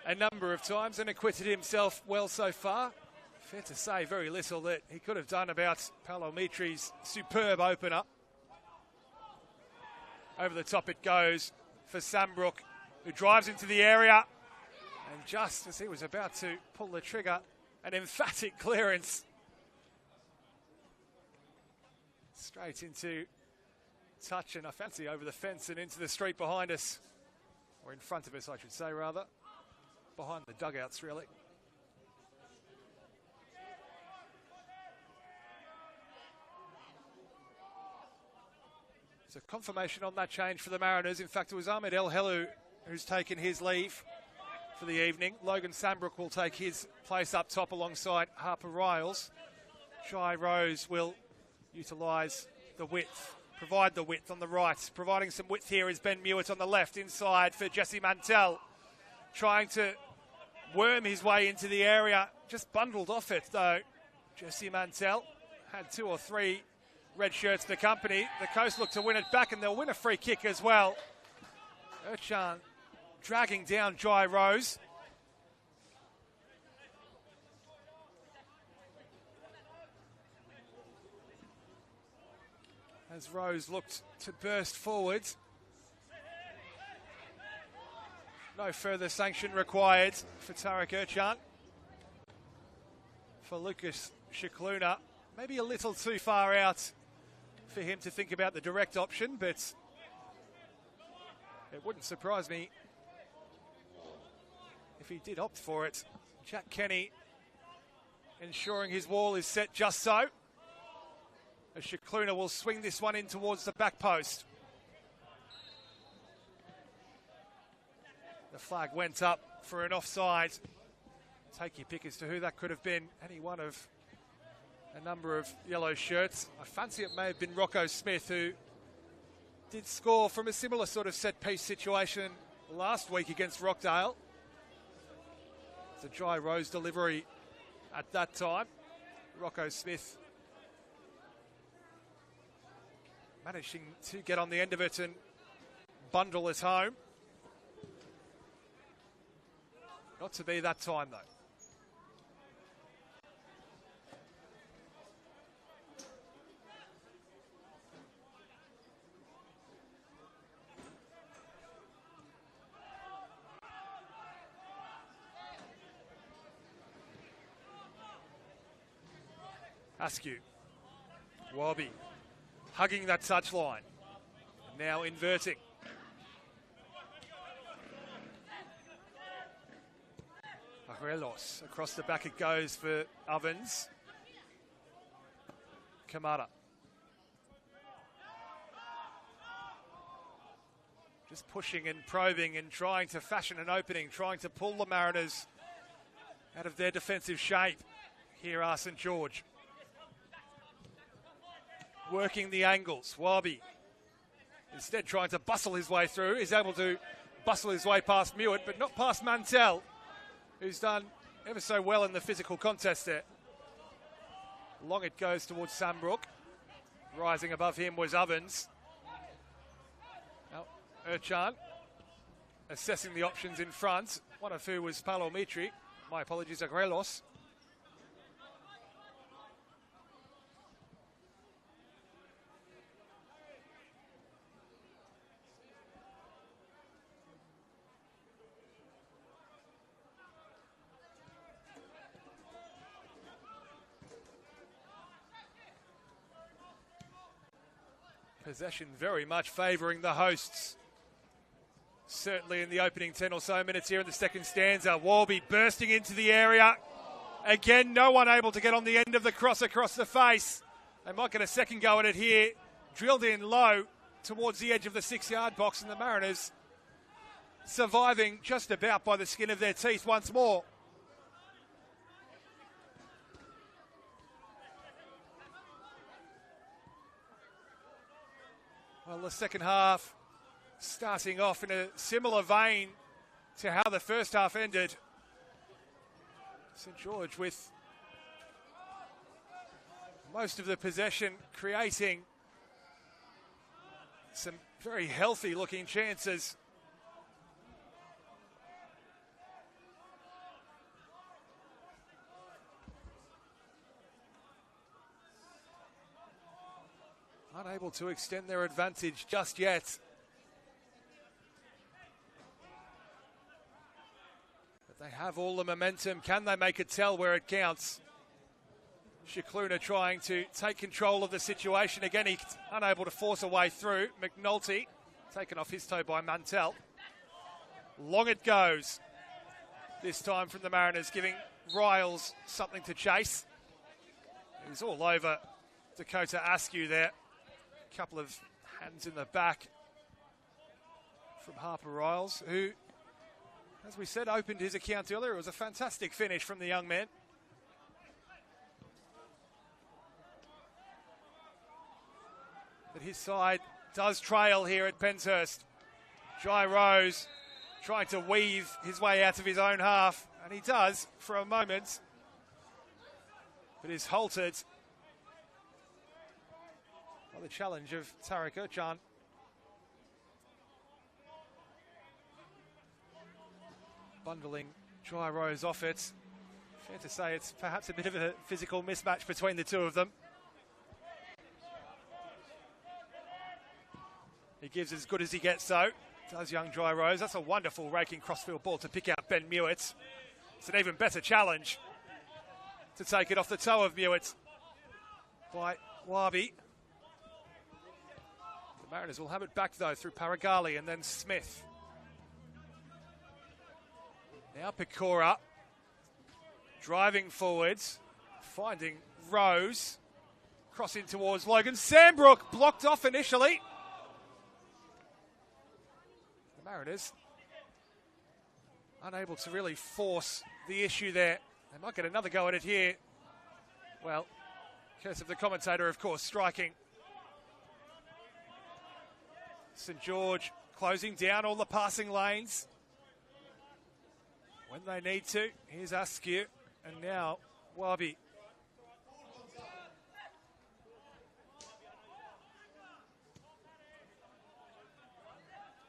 a number of times and acquitted himself well so far. Fair to say, very little that he could have done about Paolo Mitri's superb opener. Over the top it goes for Sambrook, who drives into the area. And just as he was about to pull the trigger, an emphatic clearance. Straight into touch, and I fancy over the fence and into the street behind us. Or in front of us, I should say, rather. Behind the dugouts, really. So confirmation on that change for the Mariners. In fact, it was Ahmed El Helu who's taken his leave for the evening. Logan Sambrook will take his place up top alongside Harper Riles. Jai Rose will utilise the width, provide the width on the right. Providing some width here is Ben Mewett on the left, inside for Jesse Mantell. Trying to worm his way into the area, just bundled off it though. Jesse Mantell had 2 or 3 red shirts for company. The Coast look to win it back, and they'll win a free kick as well. Erchan dragging down Jai Rose. As Rose looked to burst forwards. No further sanction required for Tarek Erchan. For Lucas Shikluna, maybe a little too far out for him to think about the direct option, but it wouldn't surprise me if he did opt for it. Jack Kenny ensuring his wall is set just so. As Shikluna will swing this one in towards the back post. The flag went up for an offside. Take your pick as to who that could have been. Any one of a number of yellow shirts. I fancy it may have been Rocco Smith, who did score from a similar sort of set-piece situation last week against Rockdale. It's a Jai Rose delivery at that time. Rocco Smith managing to get on the end of it and bundle it home. Not to be that time, though. Askew. Wabi hugging that touchline. Now inverting. Arelos. Across the back it goes for Ovens. Kamara. Just pushing and probing and trying to fashion an opening, trying to pull the Mariners out of their defensive shape. Here are St George. Working the angles. Wabi instead trying to bustle his way through. Is able to bustle his way past Mewett, but not past Mantell, who's done ever so well in the physical contest there. Long it goes towards Sambrook. Rising above him was Ovens. Now Urchan assessing the options in front, one of who was Palomitri. My apologies, Agrelos. Possession very much favouring the hosts. Certainly in the opening 10 or so minutes here in the second stanza. Walby bursting into the area. Again, no one able to get on the end of the cross across the face. They might get a second go at it here. Drilled in low towards the edge of the 6-yard box, and the Mariners surviving just about by the skin of their teeth once more. Well, the second half starting off in a similar vein to how the first half ended. St George with most of the possession, creating some very healthy looking chances. Unable to extend their advantage just yet. But they have all the momentum. Can they make it tell where it counts? Shikluna trying to take control of the situation. Again, he's unable to force a way through. McNulty taken off his toe by Mantell. Long it goes. This time from the Mariners, giving Riles something to chase. He's all over Dakota Askew there. Couple of hands in the back from Harper Riles, who, as we said, opened his account earlier. It was a fantastic finish from the young man. But his side does trail here at Penshurst. Jai Rose trying to weave his way out of his own half, and he does for a moment, but is halted by the challenge of Tarek Urchan. Bundling Jai Rose off it. Fair to say it's perhaps a bit of a physical mismatch between the two of them. He gives as good as he gets, though. Does young Jai Rose. That's a wonderful raking crossfield ball to pick out Ben Mewett. It's an even better challenge to take it off the toe of Mewett by Wabi. The Mariners will have it back, though, through Paragali and then Smith. Now Pecora driving forwards, finding Rose, crossing towards Logan. Sambrook blocked off initially. The Mariners unable to really force the issue there. They might get another go at it here. Well, curse of the commentator, of course, striking. St George closing down all the passing lanes when they need to. Here's Askew, and now Wabi.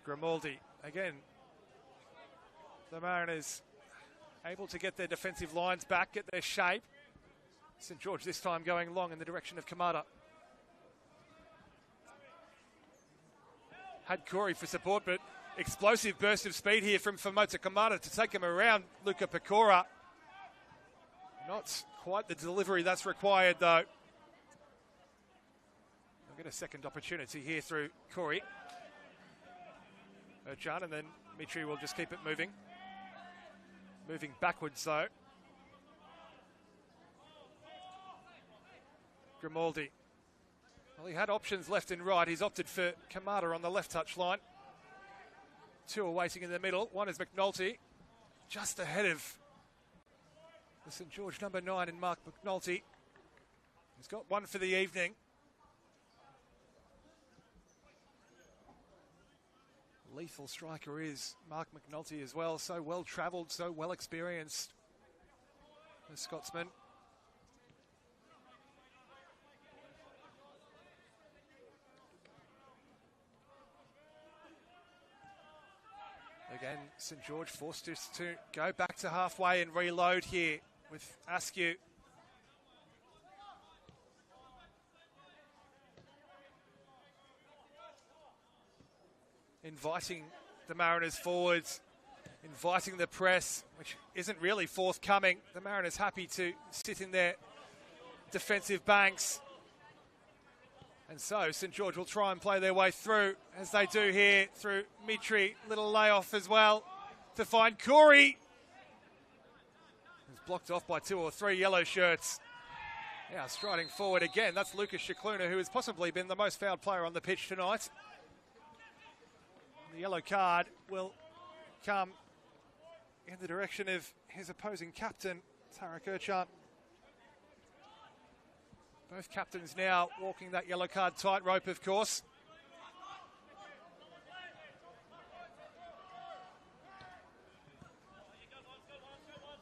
Grimaldi again. The Mariners able to get their defensive lines back, get their shape. St George this time going long in the direction of Kamada. Had Corey for support, but explosive burst of speed here from Famota Kamada to take him around Luca Pecora. Not quite the delivery that's required, though. Get a second opportunity here through Corey. Ercan, and then Mitri will just keep it moving. Moving backwards though. Grimaldi. Well, he had options left and right. He's opted for Kamada on the left touch line. Two are waiting in the middle. One is McNulty, just ahead of the St George number 9 in Mark McNulty. He's got one for the evening. Lethal striker is Mark McNulty as well. So well travelled, so well experienced. The Scotsman. Again, St George forced us to go back to halfway and reload here with Askew. Inviting the Mariners forwards, inviting the press, which isn't really forthcoming. The Mariners happy to sit in their defensive banks. And so St George will try and play their way through, as they do here through Mitri. Little layoff as well to find Corey. He's blocked off by 2 or 3 yellow shirts. Now striding forward again, that's Lucas Shikluna, who has possibly been the most fouled player on the pitch tonight. The yellow card will come in the direction of his opposing captain, Tarek Ercan. Both captains now walking that yellow card tightrope, of course.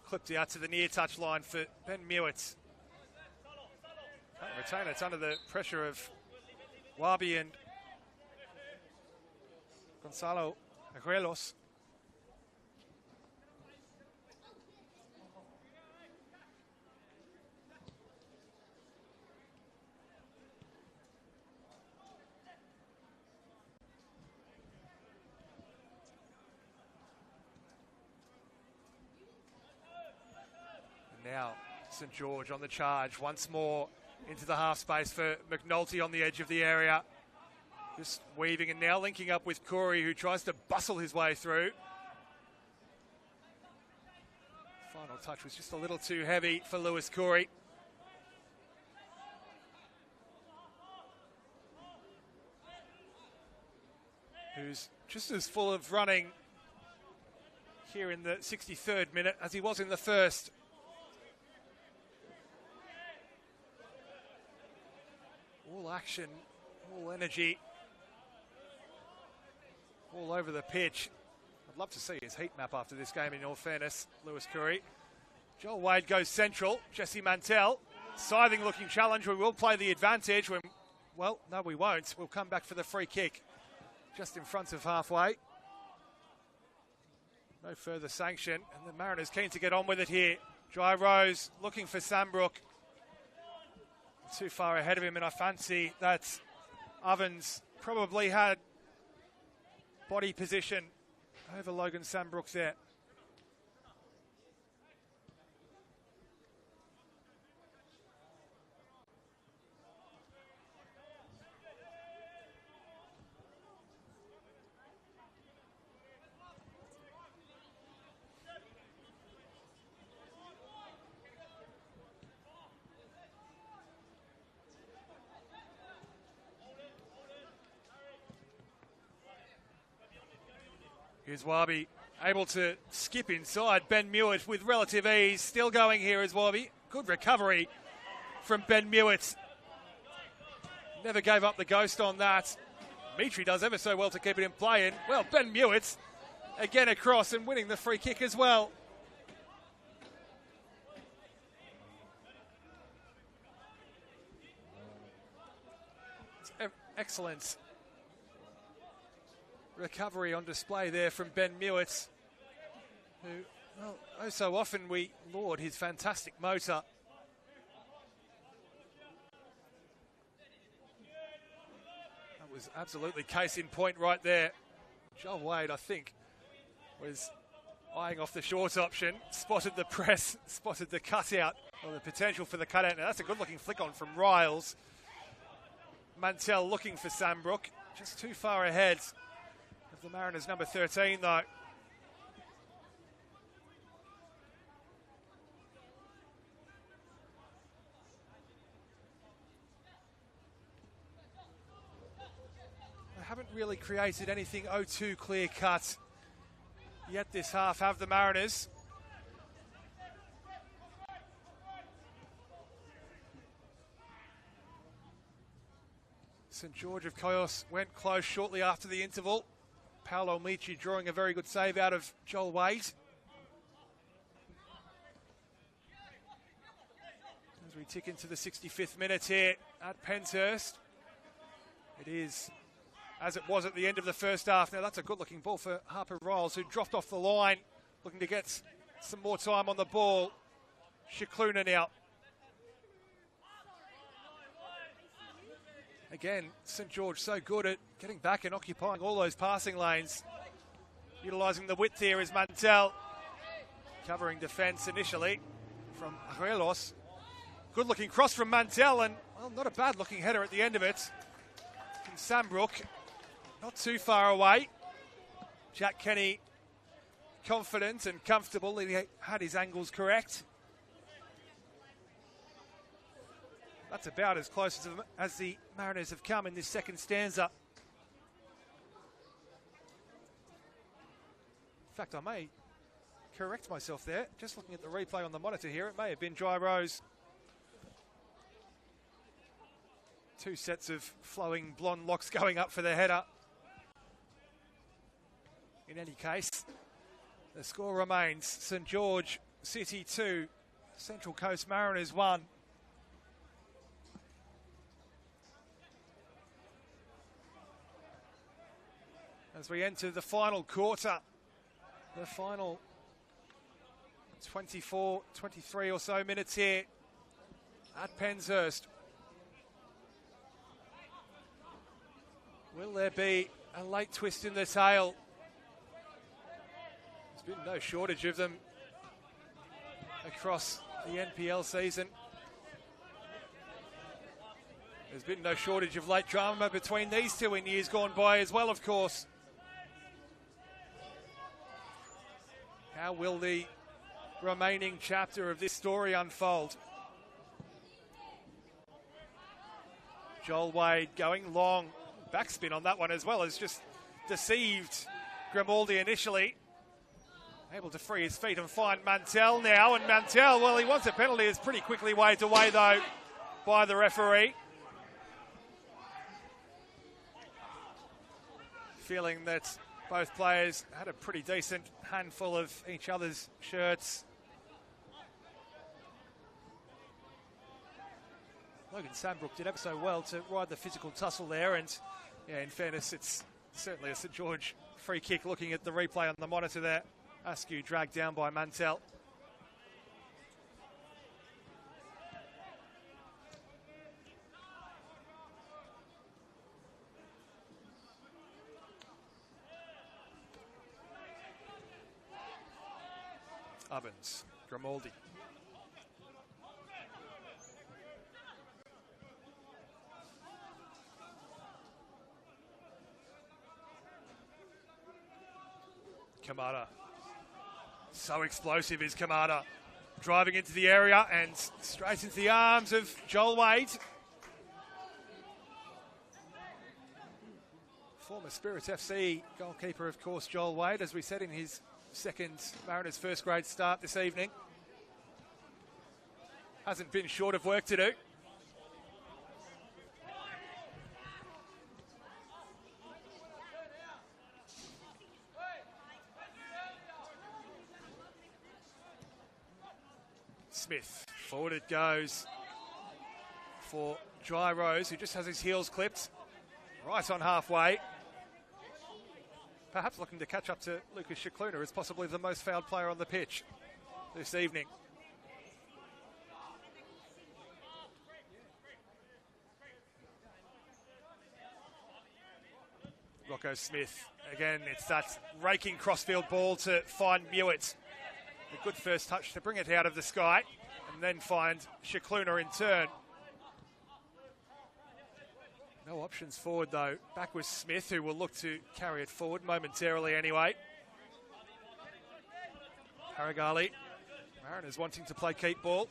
Clipped out to the near touch line for Ben Mewitz. Can't retain it under the pressure of Wabi and Gonzalo Aguelos. Now St George on the charge once more into the half space for McNulty on the edge of the area. Just weaving and now linking up with Corey, who tries to bustle his way through. Final touch was just a little too heavy for Lewis Corey. Who's just as full of running here in the 63rd minute as he was in the first. All action, all energy, all over the pitch. I'd love to see his heat map after this game, in all fairness, Lewis Curry. Joel Wade goes central. Jesse Mantell, scything looking challenge. We will play the advantage. Well, no, we won't. We'll come back for the free kick just in front of halfway. No further sanction, and the Mariners keen to get on with it here. Jai Rose looking for Sambrook. Too far ahead of him, and I fancy that Ovens probably had body position over Logan Sambrook there. Here's Wabi, able to skip inside Ben Mewett with relative ease. Still going here is Wabi. Good recovery from Ben Mewett. Never gave up the ghost on that. Mitri does ever so well to keep it in play. And, well, Ben Mewett again across and winning the free kick as well. It's excellent recovery on display there from Ben Mewett, who, well, oh so often we laud his fantastic motor. That was absolutely case in point right there. Joel Wade, I think, was eyeing off the short option, spotted the press, spotted the cutout, or the potential for the cutout. Now that's a good looking flick on from Riles. Mantell looking for Sandbrook. Just too far ahead of the Mariners' number 13, though. They haven't really created anything 0-2 clear cut yet this half, have the Mariners. St George of Chios went close shortly after the interval. Paolo Michi drawing a very good save out of Joel Wade. As we tick into the 65th minute here at Penshurst. It is as it was at the end of the first half. Now that's a good looking ball for Harper Riles, who dropped off the line, looking to get some more time on the ball. Shikluna now. Again, St George so good at getting back and occupying all those passing lanes. Utilising the width here is Mantell. Covering defence initially from Arelos. Good looking cross from Mantell, and well, not a bad looking header at the end of it. And Sandbrook not too far away. Jack Kenny confident and comfortable. He had his angles correct. That's about as close as the Mariners have come in this second stanza. In fact, I may correct myself there. Just looking at the replay on the monitor here, it may have been Dry Rose. Two sets of flowing blonde locks going up for the header. In any case, the score remains St George City 2, Central Coast Mariners 1. As we enter the final quarter, the final 24, 23 or so minutes here at Penshurst. Will there be a late twist in the tail? There's been no shortage of them across the NPL season. There's been no shortage of late drama between these two in years gone by as well, of course. How will the remaining chapter of this story unfold? Joel Wade going long. Backspin on that one as well, has just deceived Grimaldi initially. Able to free his feet and find Mantell now. And Mantell, well, he wants a penalty. Is pretty quickly waved away, though, by the referee. Feeling that both players had a pretty decent handful of each other's shirts. Logan Sandbrook did ever so well to ride the physical tussle there, and yeah, in fairness, it's certainly a St George free kick. Looking at the replay on the monitor there, Askew dragged down by Mantell. Ovens, Grimaldi. Kamada. So explosive is Kamada. Driving into the area and straight into the arms of Joel Wade. Former Spirit FC goalkeeper, of course, Joel Wade, as we said, in his second Mariners first grade start this evening. Hasn't been short of work to do. Smith, forward it goes for Dry Rose, who just has his heels clipped right on halfway. Perhaps looking to catch up to Lucas Shikluna as possibly the most fouled player on the pitch this evening. Rocco Smith, again, it's that raking crossfield ball to find Mewett. A good first touch to bring it out of the sky and then find Shikluna in turn. No options forward, though. Back with Smith, who will look to carry it forward momentarily anyway. Paragali. Mariners wanting to play keep ball.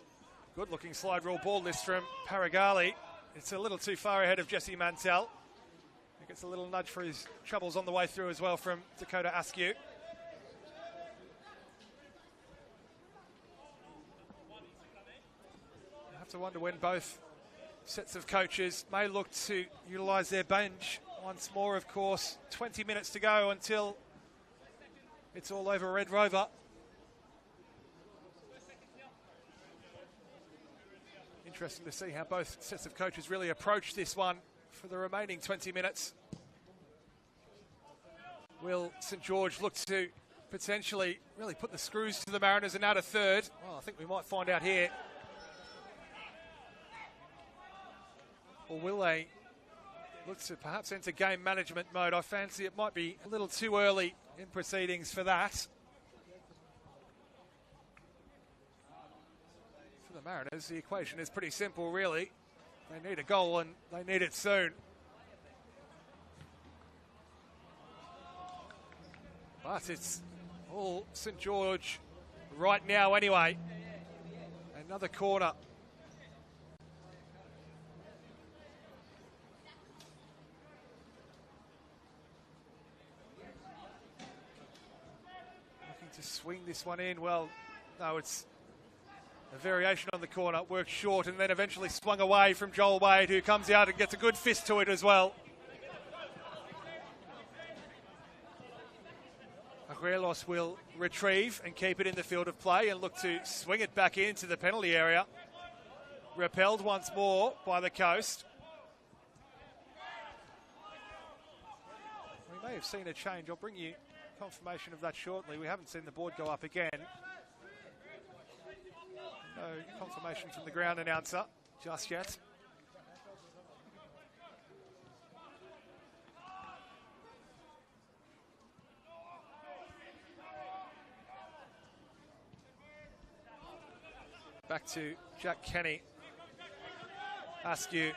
Good looking slide rule ball list from Paragali. It's a little too far ahead of Jesse Mantell. He gets a little nudge for his troubles on the way through as well from Dakota Askew. I have to wonder when both sets of coaches may look to utilise their bench once more, of course. 20 minutes to go until it's all over Red Rover. Interesting to see how both sets of coaches really approach this one for the remaining 20 minutes. Will St George look to potentially really put the screws to the Mariners and add a third? Well, I think we might find out here. Or will they look to perhaps enter game management mode? I fancy it might be a little too early in proceedings for that. For the Mariners, the equation is pretty simple, really. They need a goal and they need it soon. But it's all St George right now anyway. Another corner. Looking to swing this one in. Well, no, it's a variation on the corner. Worked short and then eventually swung away from Joel Wade, who comes out and gets a good fist to it as well. Aguelos will retrieve and keep it in the field of play and look to swing it back into the penalty area. Repelled once more by the coast. We may have seen a change. I'll bring you confirmation of that shortly. We haven't seen the board go up again. No confirmation from the ground announcer just yet. Back to Jack Kenny. Askew.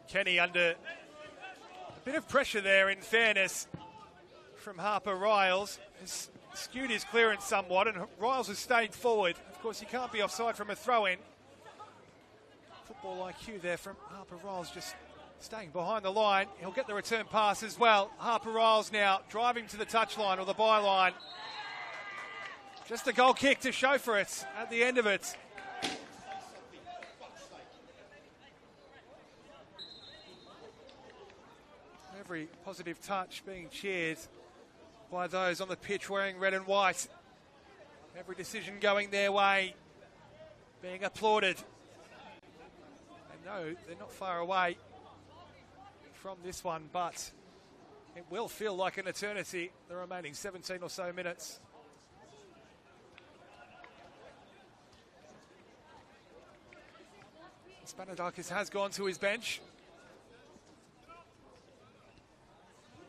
Kenny under a bit of pressure there, in fairness, from Harper Riles. Has skewed his clearance somewhat, and Riles has stayed forward. Of course, he can't be offside from a throw-in. Football IQ there from Harper Riles, just staying behind the line. He'll get the return pass as well. Harper Riles now driving to the touchline or the byline. Just a goal kick to show for it at the end of it. Every positive touch being cheered by those on the pitch wearing red and white. Every decision going their way being applauded. And no, they're not far away from this one, but it will feel like an eternity, the remaining 17 or so minutes. Spanadakis has gone to his bench.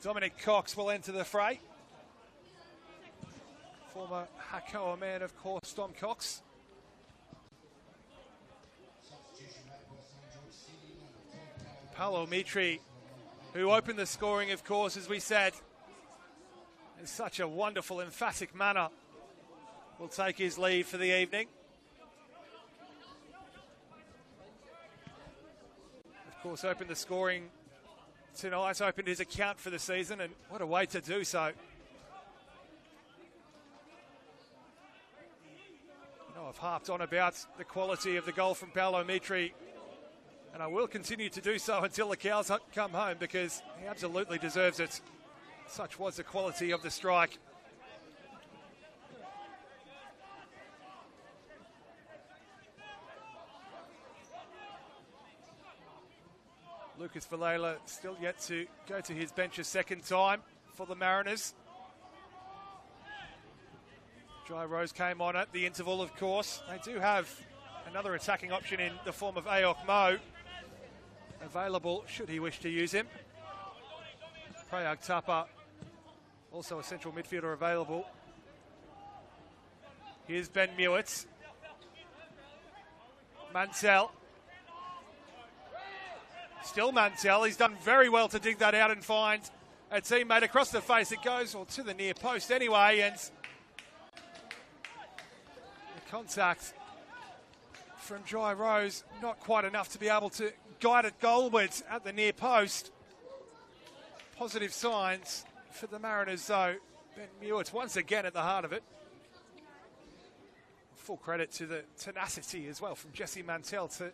Dominic Cox will enter the fray. Former Hakoah man, of course, Dom Cox. Paolo Mitri, who opened the scoring, of course, as we said, in such a wonderful, emphatic manner, will take his lead for the evening. Of course, opened the scoring tonight, opened his account for the season, and what a way to do so. You know, I've harped on about the quality of the goal from Paolo Mitri, and I will continue to do so until the cows come home, because he absolutely deserves it. Such was the quality of the strike. Lucas Villela still yet to go to his bench a second time for the Mariners. Jai Rose came on at the interval, of course. They do have another attacking option in the form of Ayok Mo available should he wish to use him. Prayag Tapa, also a central midfielder, available. Here's Ben Mewitz. Mansell. Still Mantell. He's done very well to dig that out and find a teammate across the face. It goes, or to the near post anyway, and the contact from Dry Rose, not quite enough to be able to guide it goalwards at the near post. Positive signs for the Mariners, though. Ben Mewett once again at the heart of it. Full credit to the tenacity as well from Jesse Mantell to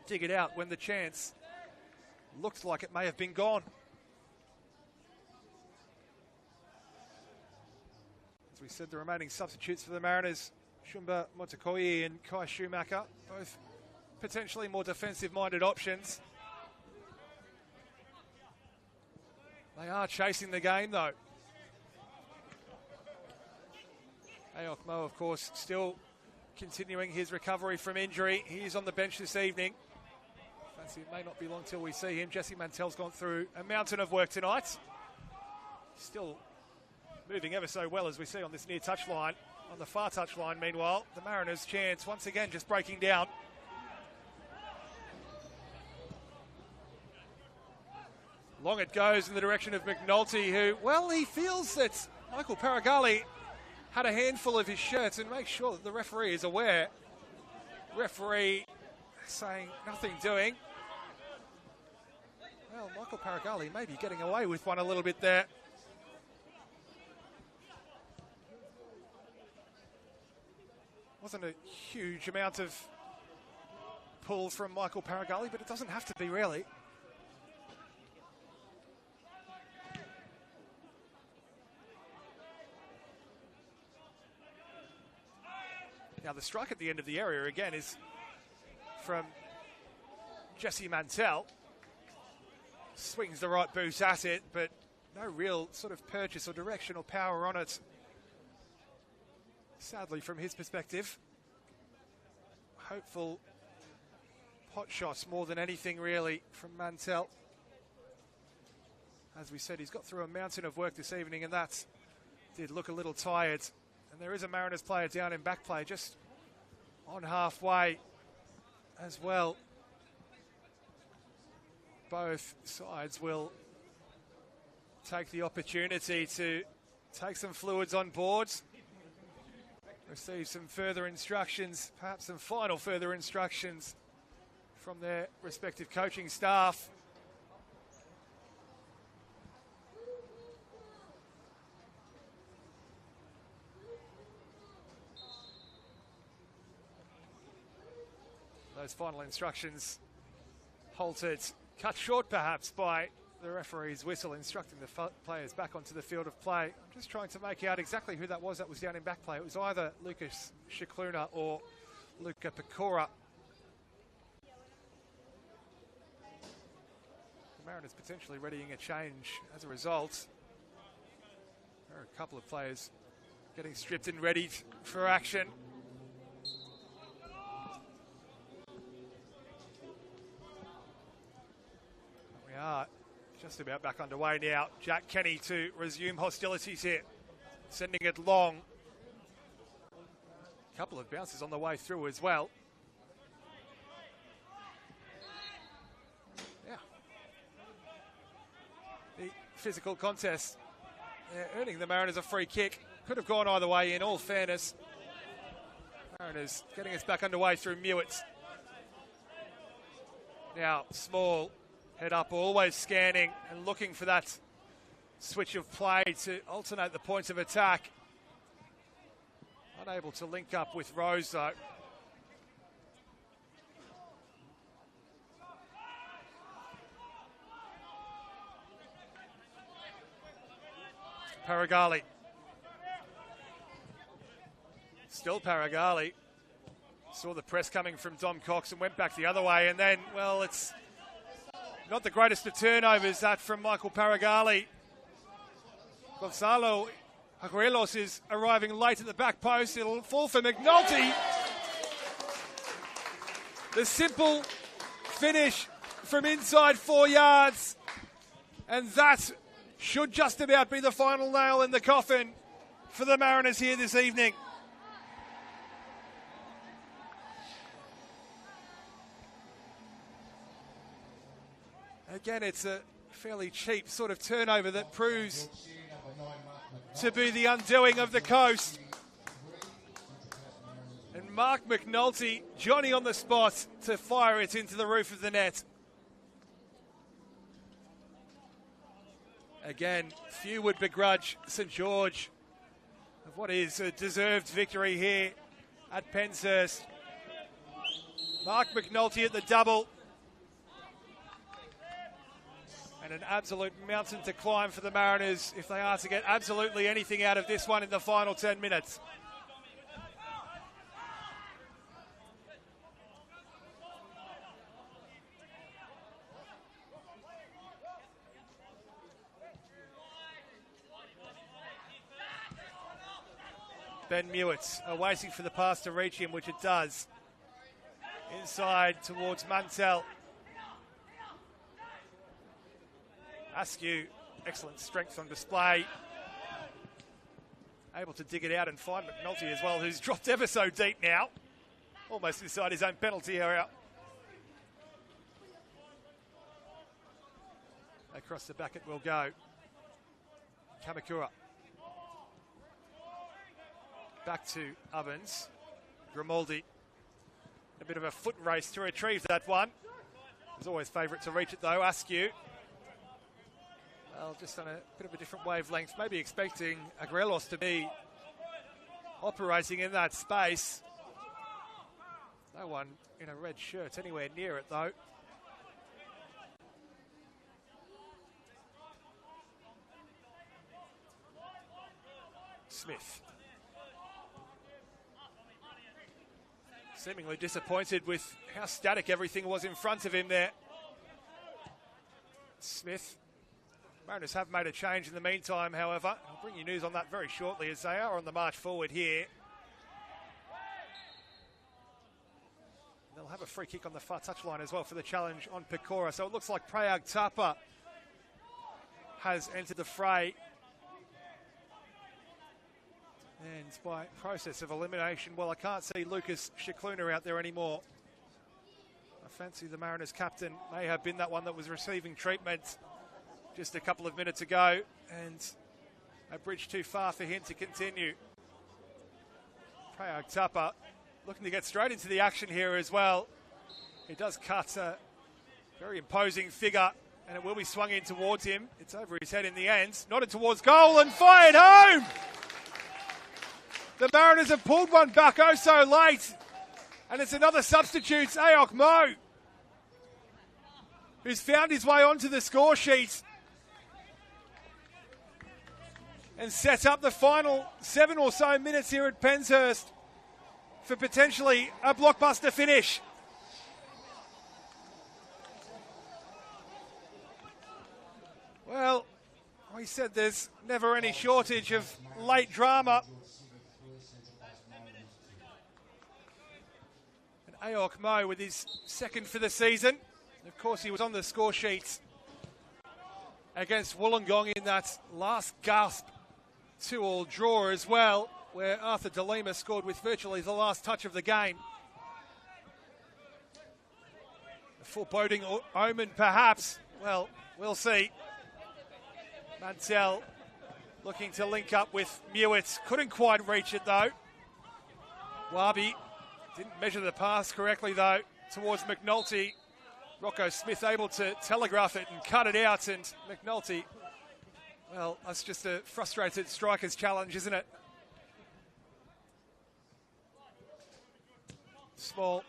dig it out when the chance looked like it may have been gone. As we said, the remaining substitutes for the Mariners, Shumba Motokoyi and Kai Schumacher, both potentially more defensive-minded options. They are chasing the game, though. Ayok Mo, of course, still continuing his recovery from injury. He is on the bench this evening. Fancy it may not be long till we see him. Jesse Mantell's gone through a mountain of work tonight. Still moving ever so well, as we see on this near touchline. On the far touchline, meanwhile, the Mariners' chance once again just breaking down. Long it goes in the direction of McNulty, who, well, he feels that Michael Paragali had a handful of his shirts, and make sure that the referee is aware. Referee saying nothing doing. Well, Michael Paragali may be getting away with one a little bit there. Wasn't a huge amount of pull from Michael Paragali, but it doesn't have to be, really. Now, the strike at the end of the area, again, is from Jesse Mantell. Swings the right boot at it, but no real sort of purchase or direction or power on it. Sadly, from his perspective. Hopeful pot shots more than anything, really, from Mantell. As we said, he's got through a mountain of work this evening, and that did look a little tired. And there is a Mariners player down in back play, just on halfway as well. Both sides will take the opportunity to take some fluids on board, receive some further instructions, perhaps some final further instructions from their respective coaching staff. Those final instructions halted, cut short perhaps by the referee's whistle instructing the players back onto the field of play. I'm just trying to make out exactly who that was down in back play. It was either Lucas Shikluna or Luca Pecora. The Mariners potentially readying a change as a result. There are a couple of players getting stripped and ready for action. We are just about back underway now. Jack Kenny to resume hostilities here, sending it long. A couple of bounces on the way through as well. Yeah. The physical contest earning the Mariners a free kick. Could have gone either way in all fairness. Mariners getting us back underway through Mewett. Now Small. Head up, always scanning and looking for that switch of play to alternate the points of attack. Unable to link up with Rose, though. Paragali. Still Paragali. Saw the press coming from Dom Cox and went back the other way, and then, well, it's not the greatest of turnovers, that from Michael Paragali. Gonzalo Aguelos is arriving late at the back post. It'll fall for McNulty. The simple finish from inside 4 yards. And that should just about be the final nail in the coffin for the Mariners here this evening. Again, it's a fairly cheap sort of turnover that proves to be the undoing of the Coast. And Mark McNulty, Johnny on the spot to fire it into the roof of the net. Again, few would begrudge St George of what is a deserved victory here at Penshurst. Mark McNulty at the double. And an absolute mountain to climb for the Mariners if they are to get absolutely anything out of this one in the final 10 minutes. Ben Mewitz waiting for the pass to reach him, which it does. Inside towards Mantell. Askew, excellent strength on display. Able to dig it out and find McNulty as well, who's dropped ever so deep now. Almost inside his own penalty area. Across the back it will go. Kamakura. Back to Ovens. Grimaldi. A bit of a foot race to retrieve that one. There's always favourite to reach it though, Askew. Well, just on a bit of a different wavelength, maybe expecting Agrelos to be operating in that space. No one in a red shirt anywhere near it though. Smith. Seemingly disappointed with how static everything was in front of him there. Smith. Mariners have made a change in the meantime, however. I'll bring you news on that very shortly as they are on the march forward here. They'll have a free kick on the far touchline as well for the challenge on Pecora. So it looks like Prayag Tapa has entered the fray. And by process of elimination, well, I can't see Lucas Shikluna out there anymore. I fancy the Mariners captain may have been that one that was receiving treatment just a couple of minutes ago, and a bridge too far for him to continue. Prayag Tapa looking to get straight into the action here as well. He does cut a very imposing figure, and it will be swung in towards him. It's over his head in the end, nodded towards goal and fired home! The Mariners have pulled one back oh so late, and it's another substitute, Ayok Mo, who's found his way onto the score sheet and set up the final 7 or so minutes here at Penshurst for potentially a blockbuster finish. Well, we said there's never any shortage of late drama. And Ayok Mo with his second for the season. Of course, he was on the score sheet against Wollongong in that last gasp 2-2 draw as well, where Arthur De Lima scored with virtually the last touch of the game. A foreboding omen, perhaps. Well, we'll see. Mantell looking to link up with Mewitz. Couldn't quite reach it, though. Wabi didn't measure the pass correctly, though, towards McNulty. Rocco Smith able to telegraph it and cut it out, and McNulty, well, that's just a frustrated striker's challenge, isn't it? Small.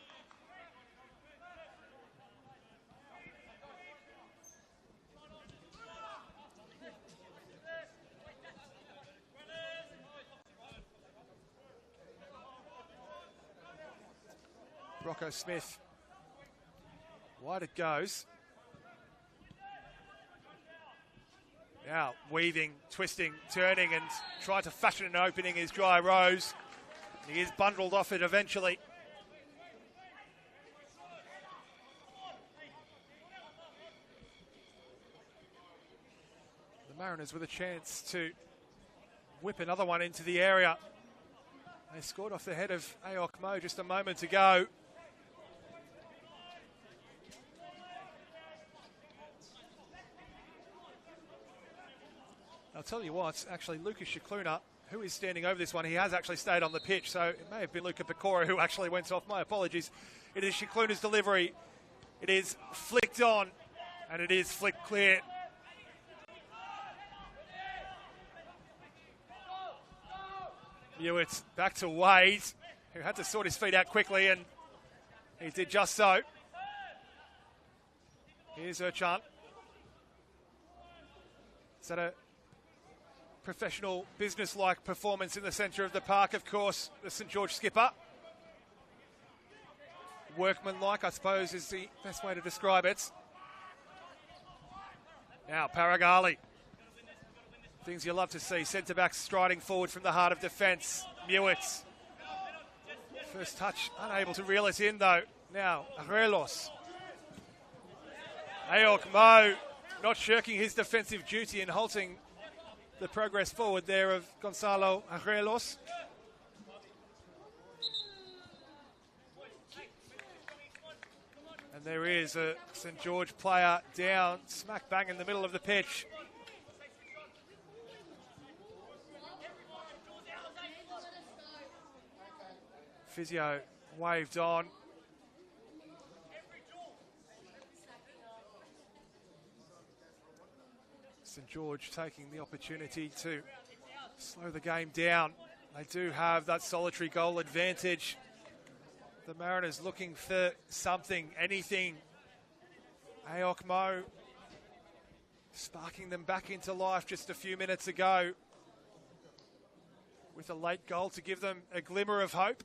Rocco Smith. Wide it goes. Now weaving, twisting, turning and trying to fashion an opening is Dry Rose. He is bundled off it eventually. The Mariners with a chance to whip another one into the area. They scored off the head of Ayok Mo just a moment ago. I'll tell you what, actually, Lucas Shikluna, who is standing over this one, he has actually stayed on the pitch, so it may have been Luca Pecora who actually went off. My apologies. It is Shikluna's delivery. It is flicked on, and it is flicked clear. Hewitt back to Wade, who had to sort his feet out quickly, and he did just so. Here's Urchan. Is that a professional, business-like performance in the centre of the park? Of course, the St George skipper. Workmanlike, I suppose, is the best way to describe it. Now, Paragali. Things you love to see. Centre-backs striding forward from the heart of defence. Mewitz. First touch, unable to reel it in, though. Now, Arelos. Ayok Mo, not shirking his defensive duty and halting the progress forward there of Gonzalo Arelos. And there is a St George player down, smack bang in the middle of the pitch. Physio waved on. St George taking the opportunity to slow the game down. They do have that solitary goal advantage. The Mariners looking for something, anything. Ayok Mo sparking them back into life just a few minutes ago with a late goal to give them a glimmer of hope.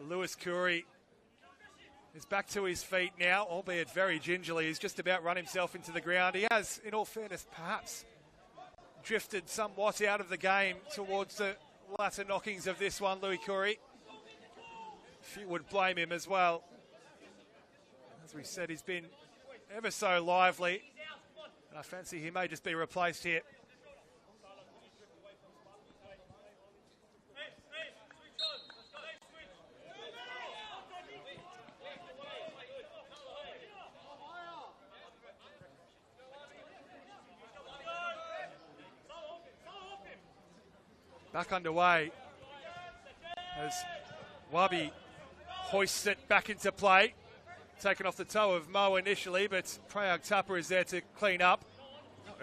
Lewis Curry is back to his feet now, albeit very gingerly. He's just about run himself into the ground. He has, in all fairness, perhaps drifted somewhat out of the game towards the latter knockings of this one, Louis Curry. Few would blame him as well. As we said, he's been ever so lively, and I fancy he may just be replaced here. Back underway as Wabi hoists it back into play. Taken off the toe of Mo initially, but Prayag Tapa is there to clean up.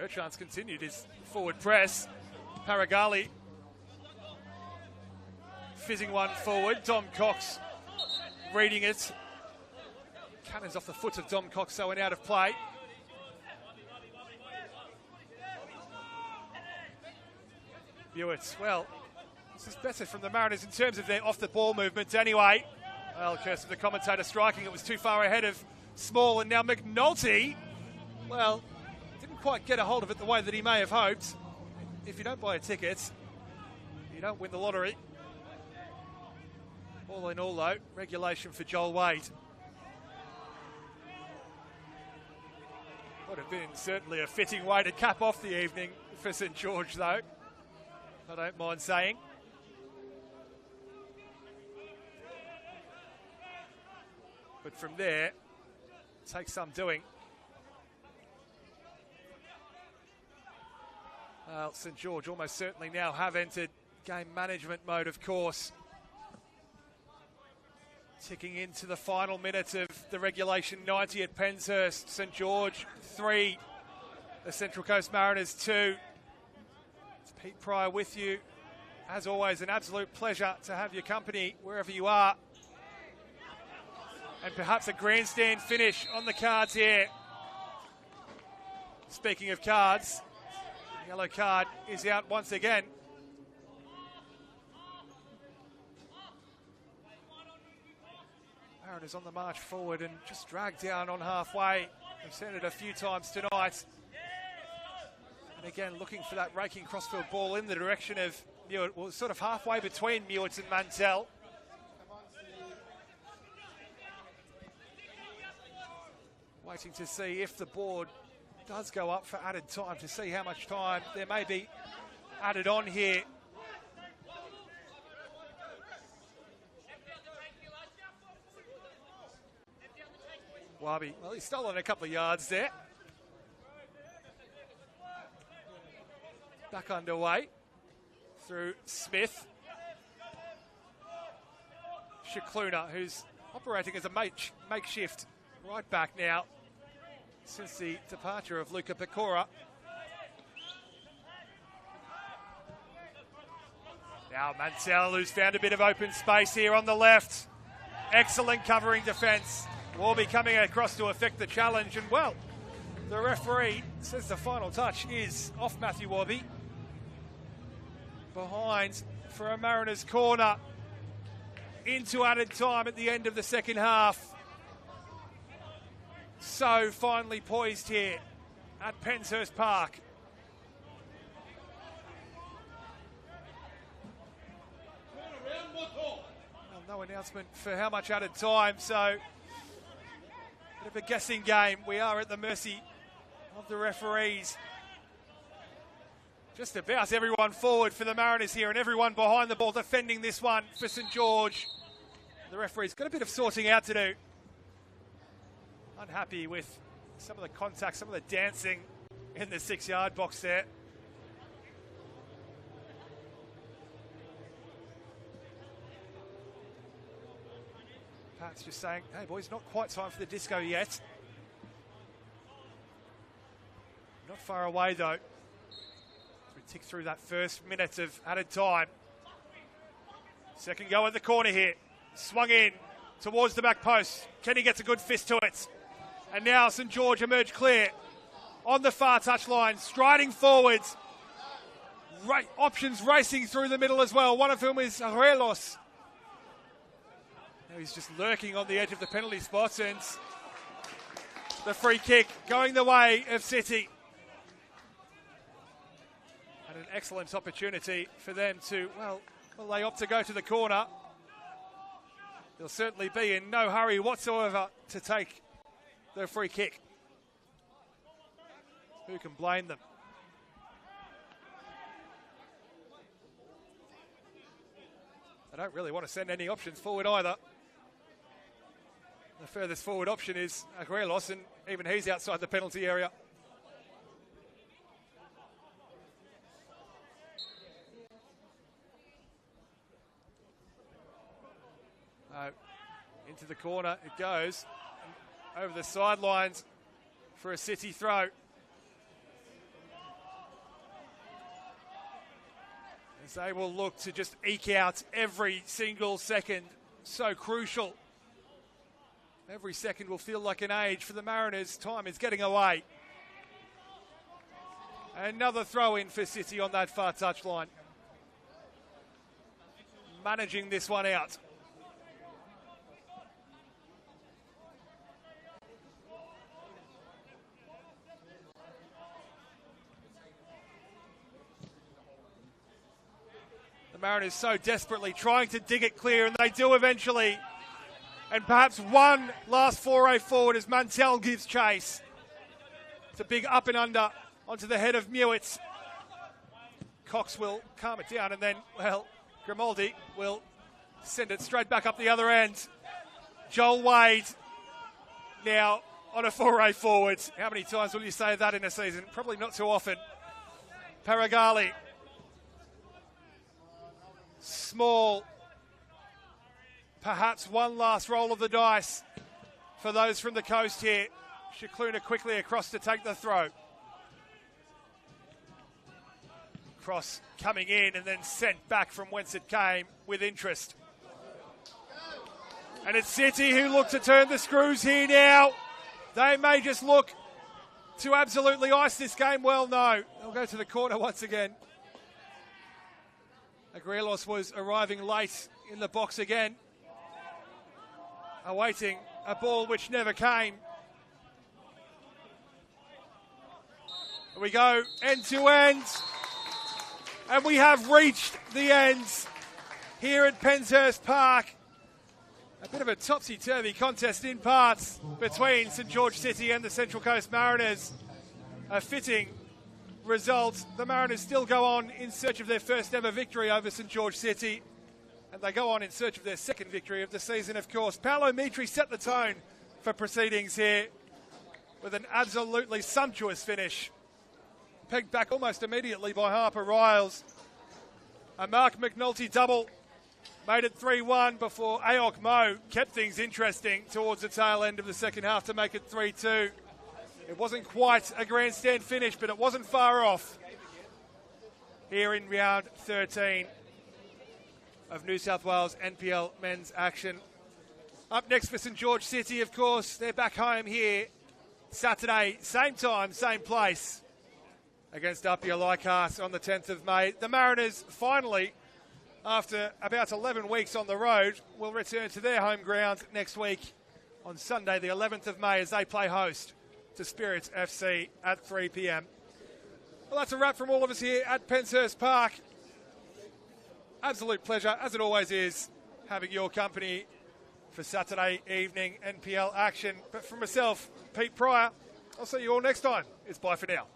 Urchan's continued his forward press. Paragali fizzing one forward. Dom Cox reading it. Cannons off the foot of Dom Cox, so and out of play. Hewitt, well, this is better from the Mariners in terms of their off-the-ball movement anyway. Well, curse of the commentator striking, it was too far ahead of Small, and now McNulty, well, didn't quite get a hold of it the way that he may have hoped. If you don't buy a ticket, you don't win the lottery. All in all, though, regulation for Joel Wade. Would have been certainly a fitting way to cap off the evening for St George, though. I don't mind saying. But from there, takes some doing. Well, St George almost certainly now have entered game management mode, of course. Ticking into the final minutes of the regulation 90 at Penshurst. St George 3, the Central Coast Mariners 2. It's Pete Pryor with you. As always, an absolute pleasure to have your company wherever you are. And perhaps a grandstand finish on the cards here. Speaking of cards, the yellow card is out once again. Mariners on the march forward and just dragged down on halfway. They've sent it a few times tonight. And again, looking for that raking crossfield ball in the direction of Mewett. Well, sort of halfway between Mewett and Mantell. Waiting to see if the board does go up for added time, to see how much time there may be added on here. Wabi, well, he's stolen a couple of yards there. back underway through Smith. Shikluna, who's operating as a makeshift right back now since the departure of Luka Pecora. Now Mansell, who's found a bit of open space here on the left. Excellent covering defence. Warby coming across to effect the challenge, and well, the referee says the final touch is off Matthew Warby. Behind for a Mariners corner. Into added time at the end of the second half. So finely poised here at Penshurst Park. Well, no announcement for how much added time, so bit of a guessing game. We are at the mercy of the referees. Just about everyone forward for the Mariners here and everyone behind the ball defending this one for St George. The referee's got a bit of sorting out to do. Unhappy with some of the contact, some of the dancing in the 6-yard box there. Pat's just saying, hey boys, not quite time for the disco yet. Not far away though. As we tick through that first minute of added time. Second go at the corner here. Swung in towards the back post. Kenny gets a good fist to it. And now St George emerge clear on the far touchline, striding forwards. Options racing through the middle as well. One of whom is Arelos. Now he's just lurking on the edge of the penalty spot, and the free kick going the way of City. And an excellent opportunity for them to, well, they opt to go to the corner. They'll certainly be in no hurry whatsoever to take the free kick. Who can blame them? They don't really want to send any options forward either. The furthest forward option is Aguilos, and even he's outside the penalty area. Into the corner it goes, over the sidelines for a City throw. As they will look to just eke out every single second, so crucial. Every second will feel like an age for the Mariners. Time is getting away. Another throw in for City on that far touchline. Managing this one out. The Mariners so desperately trying to dig it clear, and they do eventually. And perhaps one last foray forward as Mantell gives chase. It's a big up and under onto the head of Mewitz. Cox will calm it down, and then, well, Grimaldi will send it straight back up the other end. Joel Wade now on a foray forward. How many times will you say that in a season? Probably not too often. Paragali. Small. Perhaps one last roll of the dice for those from the coast here. Shikluna quickly across to take the throw. Cross coming in and then sent back from whence it came with interest. And it's City who look to turn the screws here now. They may just look to absolutely ice this game. Well, no. They'll go to the corner once again. Agrelos was arriving late in the box again, awaiting a ball which never came. Here we go, end to end. And we have reached the end here at Penshurst Park. A bit of a topsy-turvy contest in parts between St George City and the Central Coast Mariners. A fitting result. The Mariners still go on in search of their first ever victory over St George City. And they go on in search of their second victory of the season, of course. Paolo Mitri set the tone for proceedings here with an absolutely sumptuous finish. pegged back almost immediately by Harper Riles. A Mark McNulty double made it 3-1 before Aok Mo kept things interesting towards the tail end of the second half to make it 3-2. It wasn't quite a grandstand finish, but it wasn't far off here in round 13 of New South Wales NPL men's action. Up next for St George City, of course, they're back home here Saturday, same time, same place, against Apia Leichhardt on the 10th of May. The Mariners finally, after about 11 weeks on the road, will return to their home ground next week on Sunday, the 11th of May, as they play host to Spirits FC at 3 p.m. Well, that's a wrap from all of us here at Penshurst Park. Absolute pleasure, as it always is, having your company for Saturday evening NPL action. But for myself, Pete Pryor, I'll see you all next time. It's bye for now.